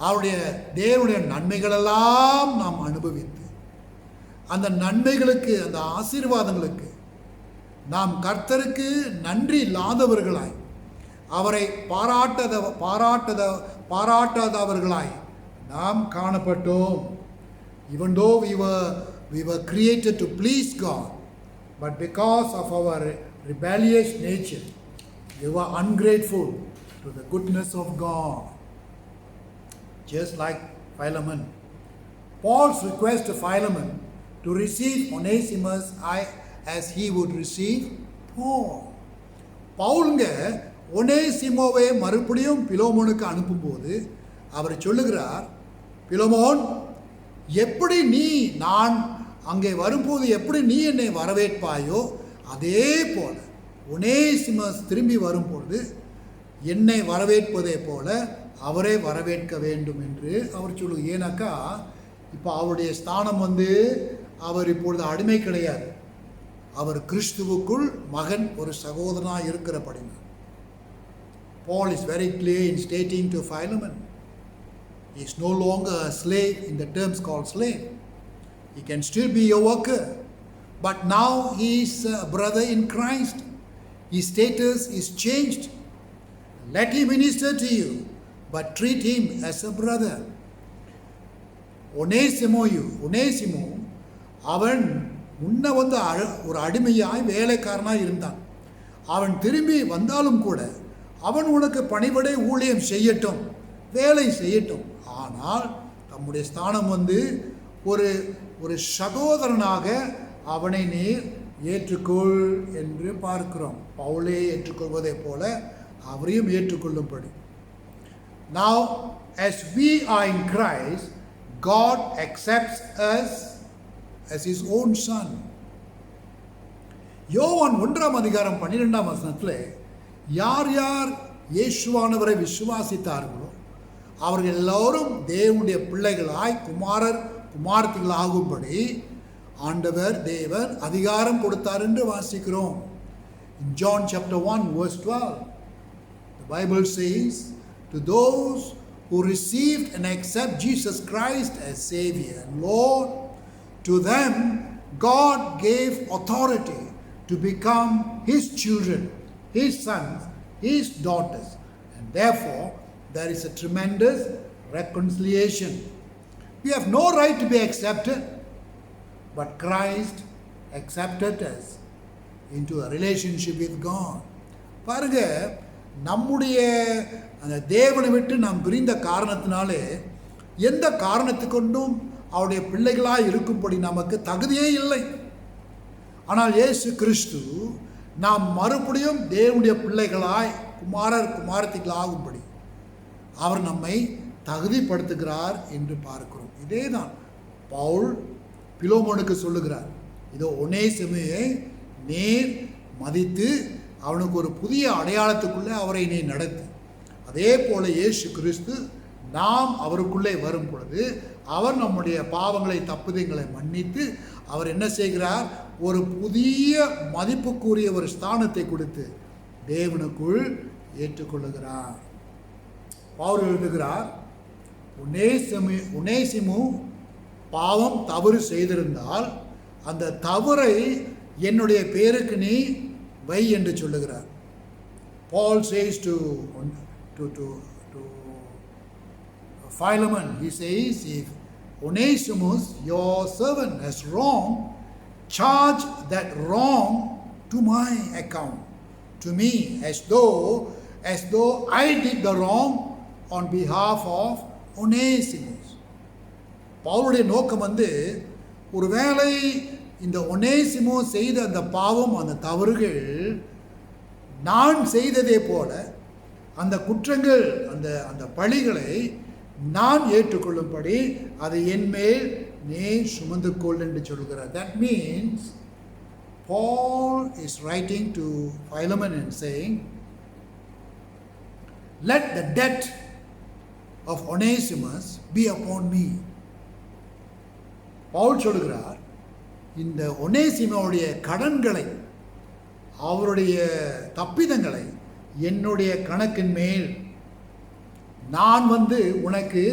அவருடைய தேவனுடைய நன்மைகளெல்லாம் நாம் அனுபவித்து அந்த நன்மைகளுக்கு, அந்த ஆசீர்வாதங்களுக்கு நாம் கர்த்தருக்கு நன்றி இல்லாதவர்களாய், அவரை பாராட்டாதவர்களாய் நாம் காணப்பட்டோம். Even though we were created to please God, but because of our rebellious nature, we were ungrateful to the goodness of God. Just like Philemon. Paul's request to Philemon to receive Onesimus as he would receive Paul. பவுலுங்க ஒனேசிமோவை மறுபடியும் பிலோமோனுக்கு அனுப்பும்போது அவர் சொல்லுகிறார், பிலோமோன், எப்படி நான் அங்கே வரும்போது எப்படி நீ என்னை வரவேற்பாயோ அதே போல ஒனேசிமஸ் திரும்பி வரும்பொழுது என்னை வரவேற்பதே போல அவரை வரவேற்க வேண்டும் என்று அவர் சொல்லுவார். ஏன்னாக்கா இப்போ அவருடைய ஸ்தானம் அவர் இப்பொழுது அடிமை கிடையாது. அவர் கிறிஸ்துவுக்குள் மகன், ஒரு சகோதரனாக இருக்கிறபடினா. Paul is very clear in stating to Philemon, he is no longer a slave in the terms called slave. He can still be your worker, but now he is a brother in Christ. His status is changed. Let him minister to you, but treat him as a brother. ஒனேசிமோ அவன் முன்ன வந்து ஒரு அடிமையாய் வேலைக்காரனாய் இருந்தான். அவன் திரும்பி வந்தாலும் கூட அவன் உனக்கு பணிபடை ஊழியம் செய்யட்டும், வேலை செய்யட்டும். ஆனால் தம்முடைய ஸ்தானம் வந்து ஒரு சகோதரனாக அவனை நீர் ஏற்றுக்கொள் என்று பார்க்கிறோம். பவுலே ஏற்றுக்கொள்வதை போல அவரையும் ஏற்றுக்கொள்ளும்படி. Now, as we are in Christ, God accepts us as his own son. யோவான் 1:12 யார் யார் இயேசுவானவரை விசுவாசித்தார்களோ அவர்கள் எல்லோரும் தேவனுடைய பிள்ளைகளாய் குமாரத்திகளாகும்படி ஆண்டவர் தேவன் அதிகாரம் கொடுத்தார் என்று வாசிக்கிறோம். In John chapter 1 verse 12, the Bible says, to those who received and accept Jesus Christ as Savior and Lord, to them God gave authority to become his children, his sons, his daughters, and therefore there is a tremendous reconciliation. We have no right to be accepted, but Christ accepted us into a relationship with God. பாருங்க, நம்முடைய அந்த தேவனை விட்டு நாம் பிரிந்த காரணத்தினாலே எந்த காரணத்துக்கொண்டும் அவருடைய பிள்ளைகளாய் இருக்கும்படி நமக்கு தகுதியே இல்லை. ஆனால் இயேசு கிறிஸ்து நாம் மறுபடியும் தேவனுடைய பிள்ளைகளாய் குமாரத்திகளாகும்படி அவர் நம்மை தகுதிப்படுத்துகிறார் என்று பார்க்கிறோம். இதே தான் பவுல் பிலோமோனுக்கு சொல்லுகிறார், இதோ ஒனேசிமோவை நேர் மதித்து அவனுக்கு ஒரு புதிய அடையாளத்துக்குள்ளே அவரை நீ நடத்து. அதே போல இயேசு கிறிஸ்து நாம் அவருக்குள்ளே வரும் பொழுது அவர் நம்முடைய பாவங்களை தப்புதங்களை மன்னித்து அவர் என்ன செய்கிறார், ஒரு புதிய மதிப்புக்குரிய ஒரு ஸ்தானத்தை கொடுத்து தேவனுக்குள் ஏற்றுக்கொள்ளுகிறார். பவுல் எழுதுகிறார், ஒனேசிமு பாவம் தவறு செய்திருந்தால் அந்த தவறை என்னுடைய பேருக்கு நீ வை என்று சொல்லுகிறார். Paul says to Philemon, he says, if Onesimus, your servant, has wronged, charge that wrong to my account, to me, as though I did the wrong on behalf of Onesimus. பவுலுடைய நோக்கம் வந்து, ஒருவேளை இந்த ஒனேசிமோ செய்த அந்த பாவம், அந்த தவறுகள் நான் செய்ததே போல அந்த குற்றங்கள், அந்த பழிகளை நான் ஏற்றுக்கொள்ளும்படி அதை என்மேல் நீ சுமந்து கொள் என்று சொல்கிறார். That means Paul is writing to Philemon and saying, let the debt of Onesimus be upon me. Pavul சொல்கிறார், இந்த ஒனேசிமோவுடைய கடன்களை, அவருடைய தப்பிதங்களை என்னுடைய கணக்கின் மேல் நான் வந்து உனக்கு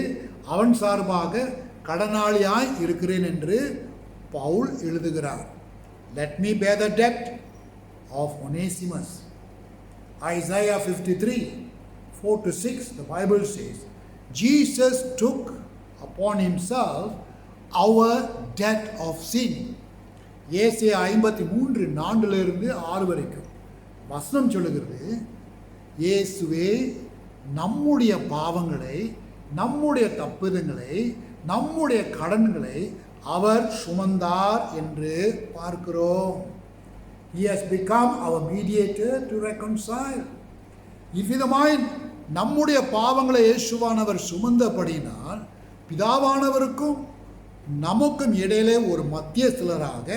அவன் சார்பாக கடனாளியாய் இருக்கிறேன் என்று பவுல் எழுதுகிறார். Let me bear the debt of Onesimus. Isaiah 53:4-6, the Bible says, Jesus took upon himself our debt of sin. ஏசாயா 53:4-6 வரைக்கும் வசனம் சொல்லுகிறது, இயேசுவே நம்முடைய பாவங்களை, நம்முடைய தப்புதங்களை, நம்முடைய கடன்களை அவர் சுமந்தார் என்று பார்க்கிறோம். He has become our mediator to reconcile. இவ்விதமாய் நம்முடைய பாவங்களை இயேசுவானவர் சுமந்தபடினால் பிதாவானவருக்கும் நமக்கும் இடையிலே ஒரு மத்தியஸ்தராக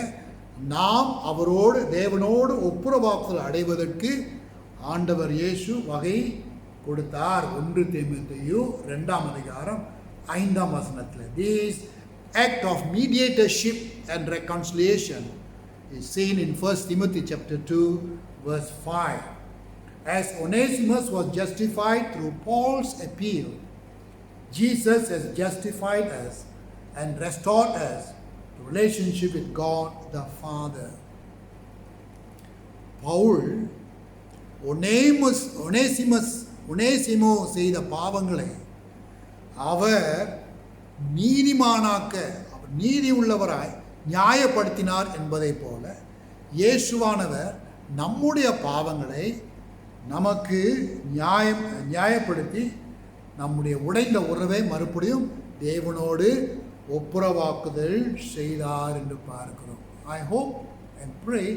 நாம் அவரோடு தேவனோடு ஒப்புரவாக்குதல் அடைவதற்கு ஆண்டவர் இயேசு வகை கொடுத்தார். 1 தீமோத்தேயு 2:5 This act of mediatorship and reconciliation is seen in 1 Timothy chapter 2 verse 5. As Onesimus was justified through Paul's appeal, Jesus has justified us and restored us to relationship with God the Father. Pavul ஒனேசிமோ செய்த பாவங்களை அவர் நீதிமானாக்க, அவர் நீதி உள்ளவராய் நியாயப்படுத்தினார் என்பதைப் போல இயேசுவானவர் நம்முடைய பாவங்களை நமக்கு நியாயப்படுத்தி நம்முடைய உடைந்த உறவை மறுபடியும் தேவனோடு ஒப்புரவாக்குதல் செய்தார் என்று பார்க்கிறோம். I hope and pray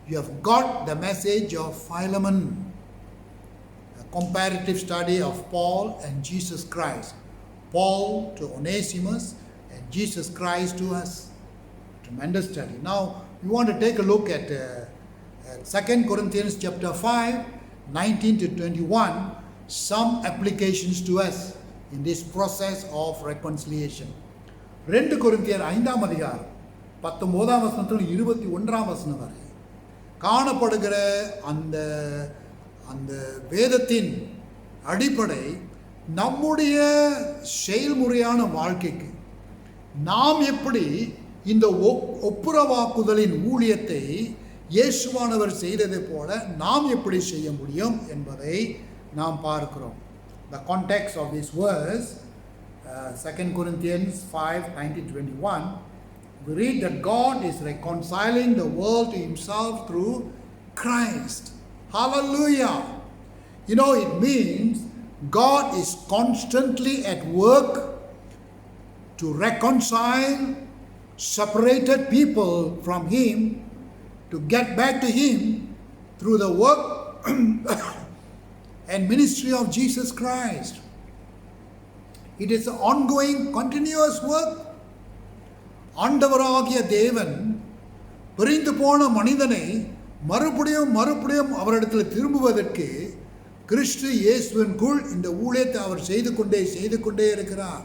you have got the message of Philemon, a comparative study of Paul and Jesus Christ. Paul to Onesimus and Jesus Christ to us. Tremendous study. Now we want to take a look at 2 Corinthians chapter 5, 19 to 21, some applications to us in this process of reconciliation. 2 கொரிந்தியர் 5ஆம் அதிகாரம் 19ஆம் வசனத்தில் 21ஆம் வசனம் வரை காணப்படுகிற அந்த வேதத்தின் அடிப்படை நம்முடைய செயல்முறையான வாழ்க்கைக்கு நாம் எப்படி இந்த ஒப்புரவாக்குதலின் ஊழியத்தை இயேசுவானவர் செய்ததை போல நாம் எப்படி செய்ய முடியும் என்பதை நாம் பார்க்கிறோம். The context of this verse, 2 Corinthians 5, 19-21, we read that God is reconciling the world to himself through Christ. Hallelujah! You know, it means God is constantly at work to reconcile separated people from him, to get back to him through the work and ministry of Jesus Christ. It is an ongoing, continuous work. ஆண்டவராகிய தேவன் பிரிந்து போன மனிதனை மறுபடியும் அவரிடத்தில் திரும்புவதற்கு கிறிஸ்து இயேசுவின்குள் இந்த ஊழியத்தை அவர் செய்து கொண்டே இருக்கிறார்.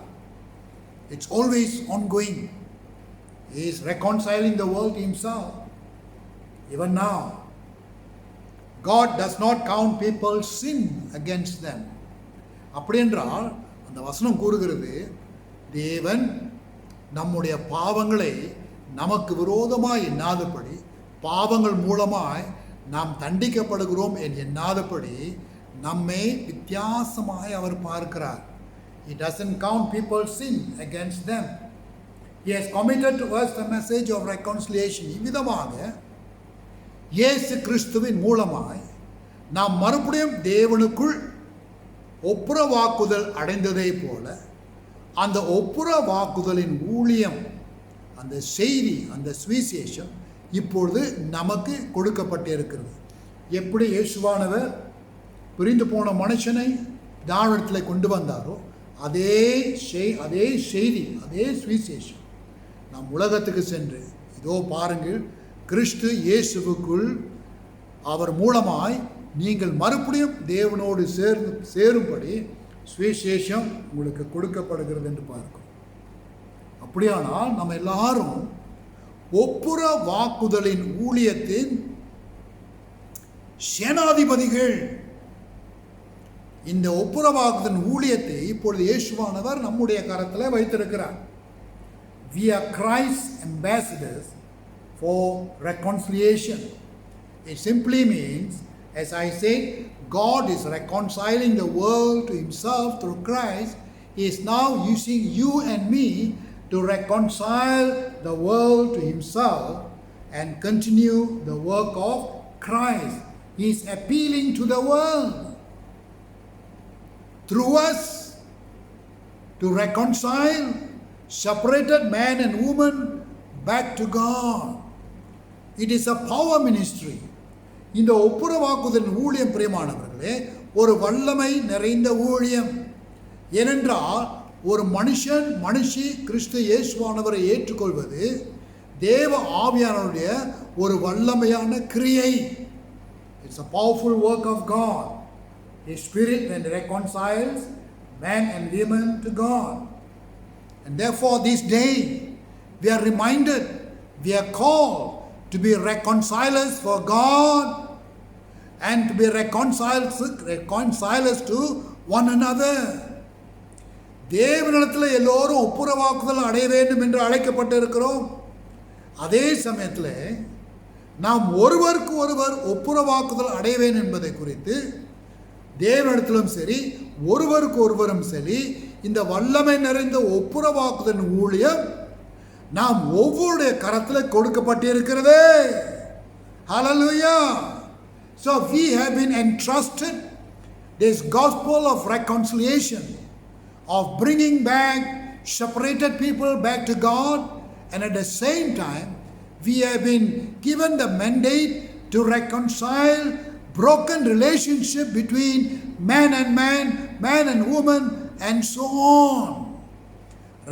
It's always ongoing. He is reconciling the world to himself. Even now, God does not count people's sin against them. அப்படி என்றால் அந்த வசனம் கூறுகிறது, தேவன் நம்முடைய பாவங்களை நமக்கு விரோதமாய் எண்ணாதபடி, பாவங்கள் மூலமாய் நாம் தண்டிக்கப்படுகிறோம் எண்ணாதபடி நம்மை வித்தியாசமாய் அவர் பார்க்கிறார். He doesn't count people's sin against them. He has committed to us the message of reconciliation. இவ்விதமாக இயேசு கிறிஸ்துவின் மூலமாய் நாம் மறுபடியும் தேவனுக்குள் ஒப்புரவாக்குதல் அடைந்ததை போல அந்த ஒப்புரவாக்குதலின் ஊழியம், அந்த செய்தி, அந்த சுவிசேஷம் இப்பொழுது நமக்கு கொடுக்கப்பட்டிருக்கிறது. எப்படி இயேசுவானவர் பிரிந்து போன மனுஷனை தாவரத்தில் கொண்டு வந்தாரோ அதே செய்தி, அதே சுவிசேஷம் நாம் உலகத்துக்கு சென்று, இதோ பாருங்கள், கிறிஸ்து இயேசுவுக்குள் அவர் மூலமாய் நீங்கள் மறுபடியும் தேவனோடு சேரும்படி சுவிசேஷம் உங்களுக்கு கொடுக்கப்படுகிறது என்று பார்க்கிறோம். அப்படியானால் நம்ம எல்லாரும் ஒப்புரவாக்குதலின் ஊழியத்தின் சேனாதிபதிகள். இந்த ஒப்புரவாக்குதலின் ஊழியத்தை இப்பொழுது இயேசுவானவர் நம்முடைய கரத்தில் வைத்திருக்கிறார். We are Christ's ambassadors for reconciliation. It simply means, as I said, God is reconciling the world to himself through Christ. He is now using you and me to reconcile the world to himself and continue the work of Christ. He is appealing to the world through us to reconcile separated man and woman back to God. It is a power ministry. இந்த ஒப்புரவாக்குதல் ஊழியம் பிரியமானவர்களே ஒரு வல்லமை நிறைந்த ஊழியம். ஏனென்றால் ஒரு மனுஷி கிறிஸ்து இயேசுவானவரை ஏற்றுக்கொள்வது தேவ ஆவியானவருடைய ஒரு வல்லமையான கிரியை. It's a powerful work of God. His Spirit then reconciles man and women to God. And therefore this day we are reminded, we are called to be reconcilers for God and to be reconcilers to one another. தேவனிடத்தில் எல்லோரும் ஒப்புரவாக்குதல் அடைய வேண்டும் என்று அழைக்கப்பட்டு இருக்கிறோம். அதே சமயத்தில் நாம் ஒருவருக்கு ஒருவர் ஒப்புரவாக்குதல் அடைய வேண்டும் என்பதை குறித்து தேவனிடத்திலும் சரி ஒருவருக்கு ஒருவரும் சரி இந்த வல்லமை நிறைந்த ஒப்புரவாக்குதல் ஊழியம் நாம் ஒவ்வொருடைய கரத்தில் கொடுக்கப்பட்டிருக்கிறது. Hallelujah. So we have been entrusted this gospel of reconciliation, of bringing back separated people back to God, and at the same time we have been given the mandate to reconcile broken relationship between man and man, man and woman, and so on.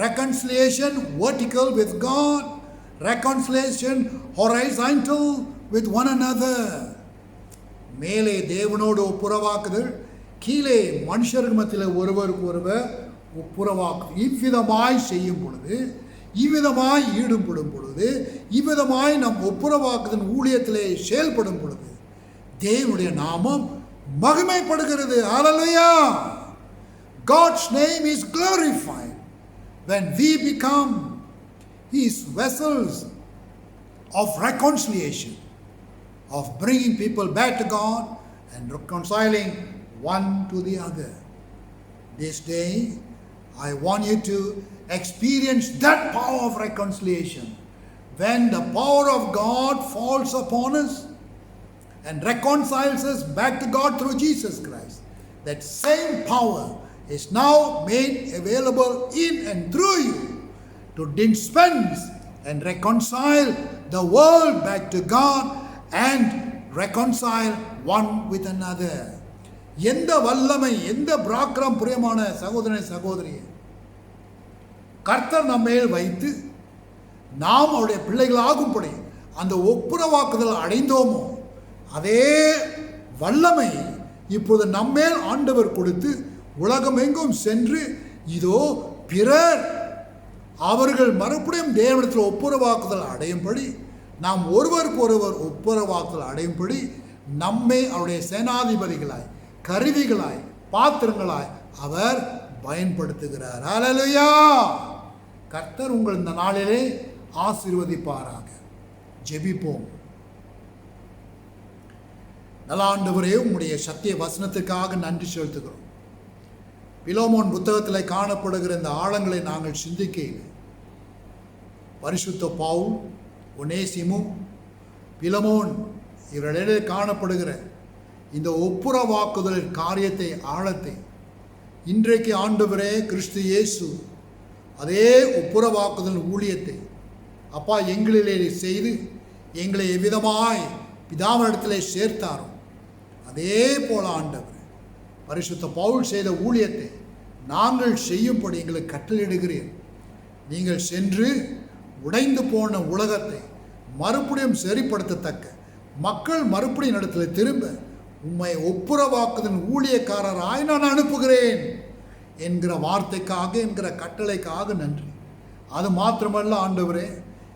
Reconciliation vertical with God, reconciliation horizontal with one another. மேலே தேவனோடு ஒப்புரவாக்குதல், கீழே மனுஷர்கள் மத்தியில் ஒருவருக்கு ஒருவர் ஒப்புரவாக்கு. இவ்விதமாய் செய்யும் பொழுது, இவ்விதமாய் ஈடுபடும் பொழுது, இவ்விதமாய் நம் ஒப்புரவாக்குதல் ஊழியத்திலே செயல்படும் பொழுது தேவனுடைய நாமம் மகிமைப்படுகிறது. Hallelujah. God's name is glorified when we become His vessels of reconciliation, of bringing people back to God and reconciling one to the other. This day, I want you to experience that power of reconciliation. When the power of God falls upon us and reconciles us back to God through Jesus Christ, that same power is now made available in and through you to dispense and reconcile the world back to God and reconcile one with another. எந்த வல்லமை, எந்த பராக்கிரம் பிரியமான சகோதரனை சகோதரியே கர்த்தர் நம்மேல் வைத்து நாம் அவருடைய பிள்ளைகளாகும்படி அந்த ஒப்புரவாக்குதல் அடைந்தோமோ, அதே வல்லமை இப்போது நம்மேல் ஆண்டவர் கொடுத்து உலகம் எங்கும் சென்று இதோ பிறர் அவர்கள் மறுபடியும் தேவனிடத்தில் ஒப்புரவாக்குதல் அடையும்படி, நாம் ஒருவருக்கு ஒருவர் ஒப்புரவாக்குதல் அடையும்படி நம்மை அவருடைய சேனாதிபதிகளாய், கருவிகளாய், பாத்திரங்களாய் அவர் பயன்படுத்துகிறார். ஹல்லேலூயா. கர்த்தர் உங்கள் இந்த நாளிலே ஆசீர்வதிப்பாராக. ஜெபிப்போம். நல்ல ஆண்டவரே, உம்முடைய சத்திய வசனத்துக்காக நன்றி செலுத்துகிறோம். பிலோமோன் புத்தகத்தில் காணப்படுகிற இந்த ஆழங்களை நாங்கள் சிந்திக்கையில் பரிசுத்த பவுல், ஒனேசிமு, பிலமோன் இவர்களிடையே காணப்படுகிற இந்த ஒப்புரவாக்குதல் காரியத்தை, ஆழத்தை இன்றைக்கு ஆண்டவரே கிறிஸ்து இயேசு அதே ஒப்புரவாக்குதல் ஊழியத்தை அப்பா எங்களிலே செய்து எங்களை எவ்விதமாய் பிதாவினிடத்திலே சேர்த்தாரோ அதே போல ஆண்டவர் பரிசுத்த பவுல் செய்த ஊழியத்தை நாங்கள் செய்யும்படி எங்களுக்கு கட்டளையிடுகிறீர். நீங்கள் சென்று உடைந்து போன உலகத்தை மறுபடியும் சரிப்படுத்தத்தக்க மக்கள் மறுபடியும் இடத்துல திரும்ப உம்மை ஒப்புரவாக்குதல் ஊழியக்காரராய் நான் அனுப்புகிறேன் என்கிற வார்த்தைக்காக, என்கிற கட்டளைக்காக நன்றி. அது மாத்திரமல்ல ஆண்டவரே,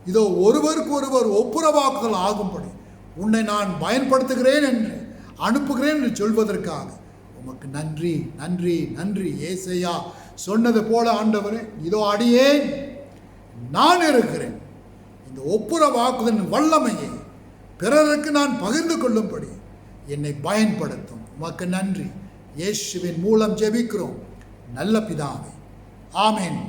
இதோ ஒருவருக்கு ஒருவர் ஒப்புரவாக்குதல் ஆகும்படி உன்னை நான் பயன்படுத்துகிறேன் என்று அனுப்புகிறேன் என்று சொல்வதற்காக உமக்கு நன்றி, நன்றி, நன்றி. ஏசையா சொன்னது போல ஆண்டவரே, இதோ அடியேன் நான் இருக்கிறேன். இந்த ஒப்புரவாக்குதல் வல்லமையை பிறருக்கு நான் பகிர்ந்து கொள்ளும்படி என்னை பயன்படுத்தும். உமக்கு நன்றி. இயேசுவின் மூலம் ஜெபிக்கிறோம் நல்ல பிதாவே, ஆமென்.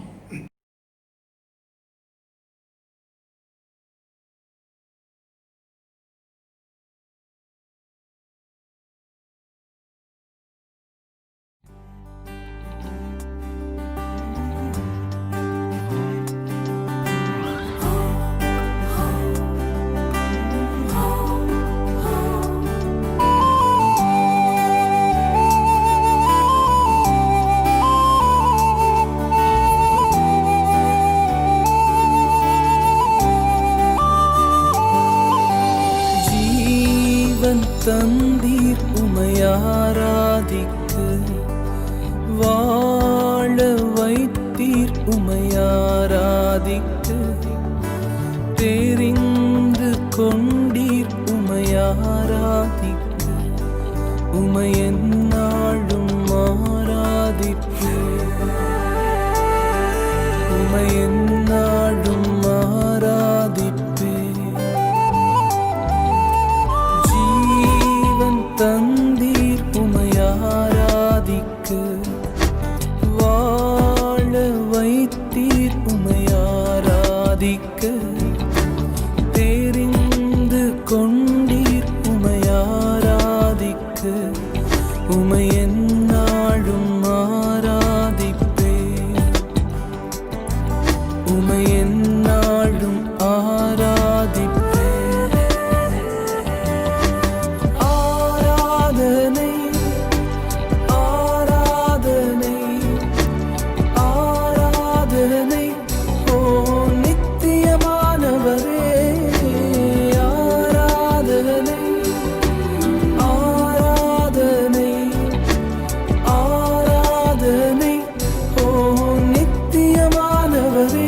தந்தீர் உமையாராதிக்கு, வாழ வைத்தீர் உமையாராதிக்கு, தெரிந்து கொண்டீர் உமையாராதிக்கு, உமையென்னாளும் ஆராதிப்பு, உமையென்னாளும் ஆராதிப்பு. தந்தீர் உமையாராதிக்கு, வாழ வைத்தீர் உமை ஆராதிக்க தெரிந்து கொண்டீர் உமை ஆராதிக்க உமை எந்நாளும் ஆராதிப்பேன் உமை எந்நாளும் ஆராதிப்பேன் ஆராதனை ஆராதனை ஆராதனை ஓ நித்தியமானவரே ஆராதனை ஆராதனை ஆராதனை ஓ நித்தியமானவரே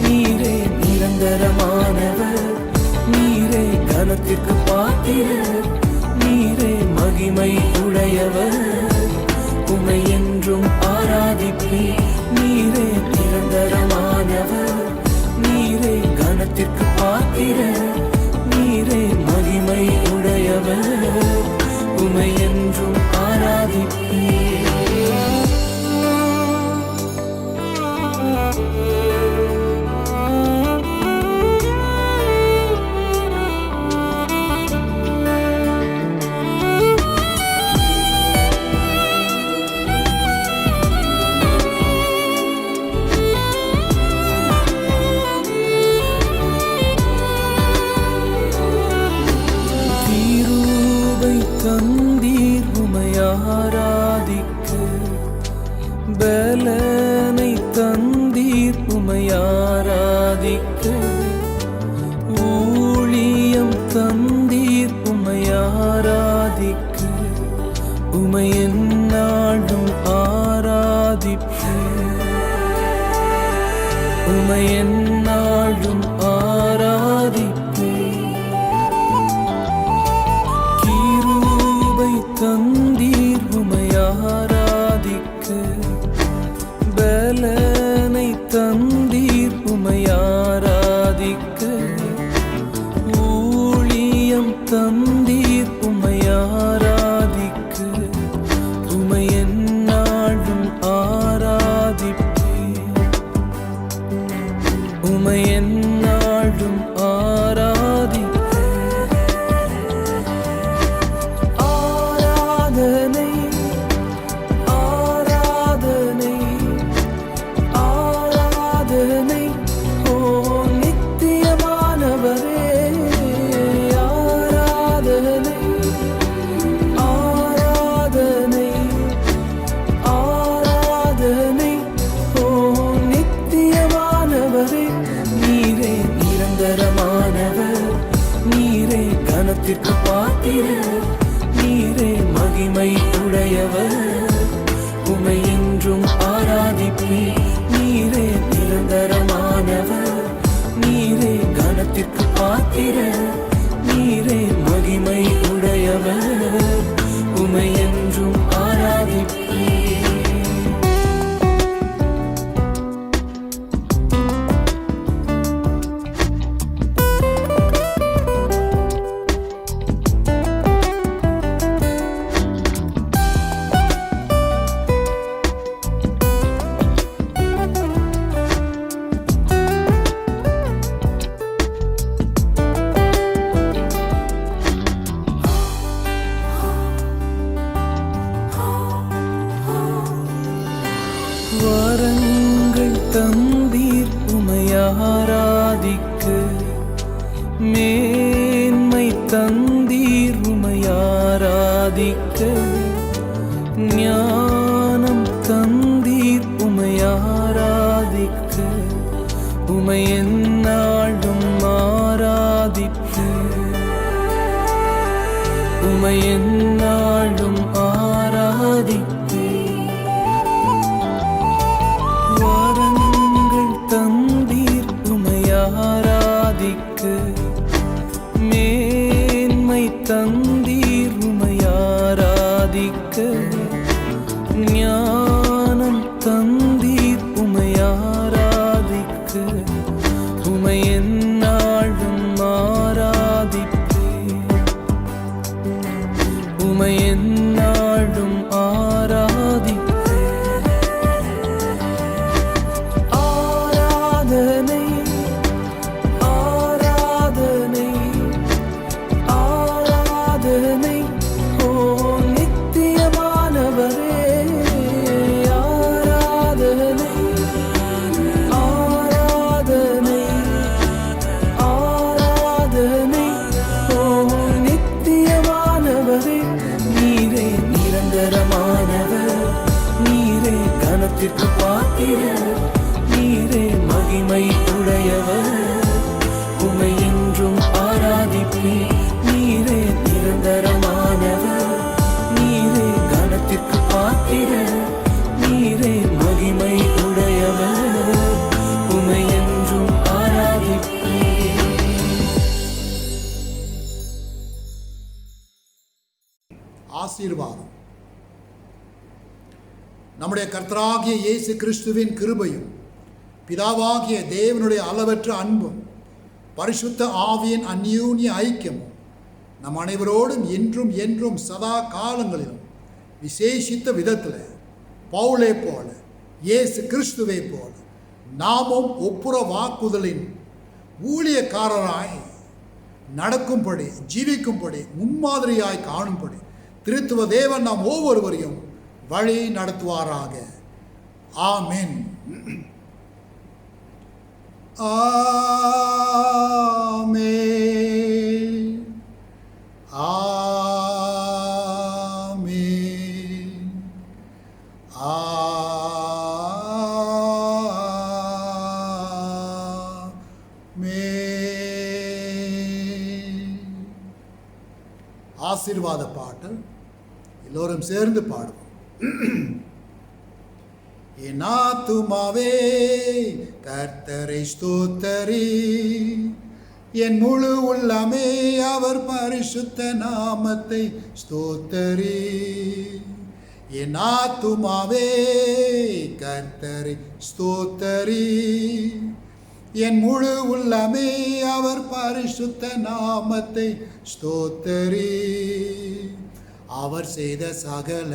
நீரே நிரந்தரமானவர் நீரே கனத்திற்கு பாத்திரர் நீரே மகிமை உடையவர் உமை என்றும் ஆராதிப்பேன் நீரே நிரந்தரமானவர் நீரே கனத்திற்கு பாத்திரர் நீரே மகிமை உடையவர் உமை என்றும் தீரூபை தந்தீர் உமை ஆராதிக்க பலனை தந்தீர் உமை ஆராதிக்க ஊழியம் தந்தீர் உமை ஆராதிக்க உமை எந்நாளும் ஆராதிப்பேன் உமை எந்நாளும் ஆராதிப்பேன் கிருபை தந்தீர் உமை ஆராதிக்க பலனை தந்தீர் உமை ஆராதிக்க ஊழியம் தந்தீர் உமை ஆராதிக்க உமை எந்நாளும் ஆராதிப்பேன் உமை எந்நாளும் ஆராதிப்பேன் ஆராதனை ஆராதனை ஆராதனை ஓ நித்தியமானவரே ஆராதனை ஆராதனை ஆராதனை ஓ நித்தியமானவரே நீரே நிரந்தரமானவர் நீரே கனத்திற்கு பாத்திரர் நீரே மகிமை உடையவர் உமை என்றும் ஆராதிப்பேன் நீரே நிரந்தரமானவர் நீரே கனத்திற்கு பாத்திரர் நீரே மகிமை உடையவர் உமை என்றும் ஆராதிப்பேன் வரங்கள் தந்தீர் உமை ஆராதிக்க மேன்மை தந்தீர் உமை ஆராதிக்க ஞானம் தந்தீர் உமை ஆராதிக்க உமை எந்நாளும் ஆராதிப்பேன் உமை எந்நாளும் ஆராதிப்பேன் வரங்கள் தந்தீர் உமை ஆராதிக்க மேன்மை தந்தீர் உமை ஆராதிக்க ஞானம் தந்தீர் உமை ஆராதிக்க உமை எந்நாளும் ஆராதிப்பேன் உமை எந்நாளும் பாத்திரர், நீரே மகிமை உடையவர். உமை என்றும் ஆராதிப்பேன், நீரே நிரந்தரமானவர். நீரே கனத்திற்கு பாத்திரர், நீரே மகிமை உடையவர். உமை என்றும் ஆராதிப்பேன். ஆசீர்வாதம். நம்முடைய கர்த்தராகிய இயேசு கிறிஸ்துவின் கிருபையும் பிதாவாகிய தேவனுடைய அளவற்ற அன்பும் பரிசுத்த ஆவியின் அந்யோன்ய ஐக்கியமும் நம் அனைவரோடும் என்றும் என்றும் சதா காலங்களிலும் விசேஷித்த விதத்தில் பவுலை போல இயேசு கிறிஸ்துவை போல நாமும் ஒப்புர வாக்குதலின் ஊழியக்காரராய் நடக்கும்படி, ஜீவிக்கும்படி, முன்மாதிரியாய் காணும்படி திருத்துவ தேவன் நாம் ஒவ்வொருவரையும் வழி நடத்துவாராக. ஆமென். ஆமென். ஆமென். ஆமென். ஆசீர்வாத பாட்டு எல்லோரும் சேர்ந்து பாடுவோம். என் ஆத்துமாவே கர்த்தரை ஸ்தோத்தரி, என் முழு உள்ளமே அவர் பரிசுத்த நாமத்தை ஸ்தோத்தரி. என் ஆத்துமாவே கர்த்தரை ஸ்தோத்தரி, என் முழு உள்ளமே அவர் பரிசுத்த நாமத்தை ஸ்தோத்தரி. அவர் செய்த சகல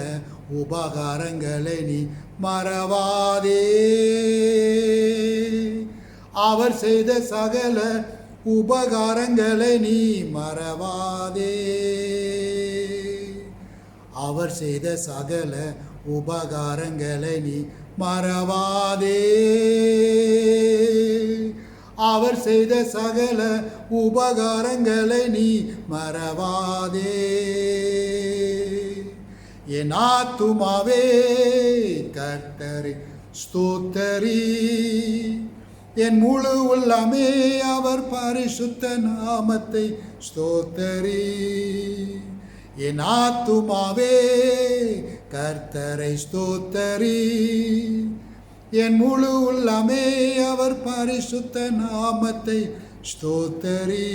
உபகாரங்களை நீ மறவாதே. அவர் செய்த சகல உபகாரங்களை நீ மறவாதே. அவர் செய்த சகல உபகாரங்களை நீ மறவாதே. அவர் செய்த சகல உபகாரங்களை நீ மறவாதே. என் ஆத்துமாவே கர்த்தரை ஸ்தோத்தரி, என் முழு உள்ளமே அவர் பரிசுத்த நாமத்தை ஸ்தோத்தரி. என் ஆத்துமாவே கர்த்தரை ஸ்தோத்தரி, என் முழு உள்ளமே அவர் பரிசுத்த நாமத்தை ஸ்தோத்தரி.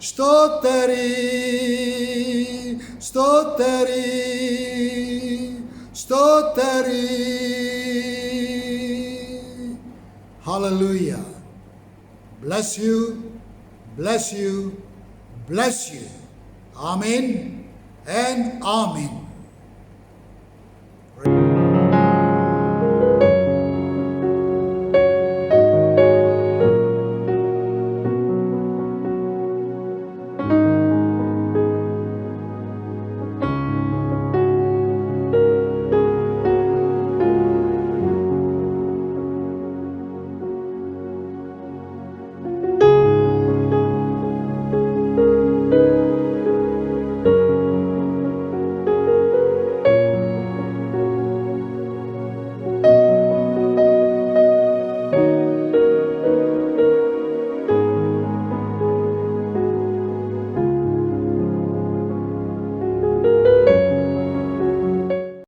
ஸ்தோத்தரி, ஸ்தோத்தரி, ஸ்தோத்தரி. Hallelujah. Bless you, bless you, bless you. Amen and amen.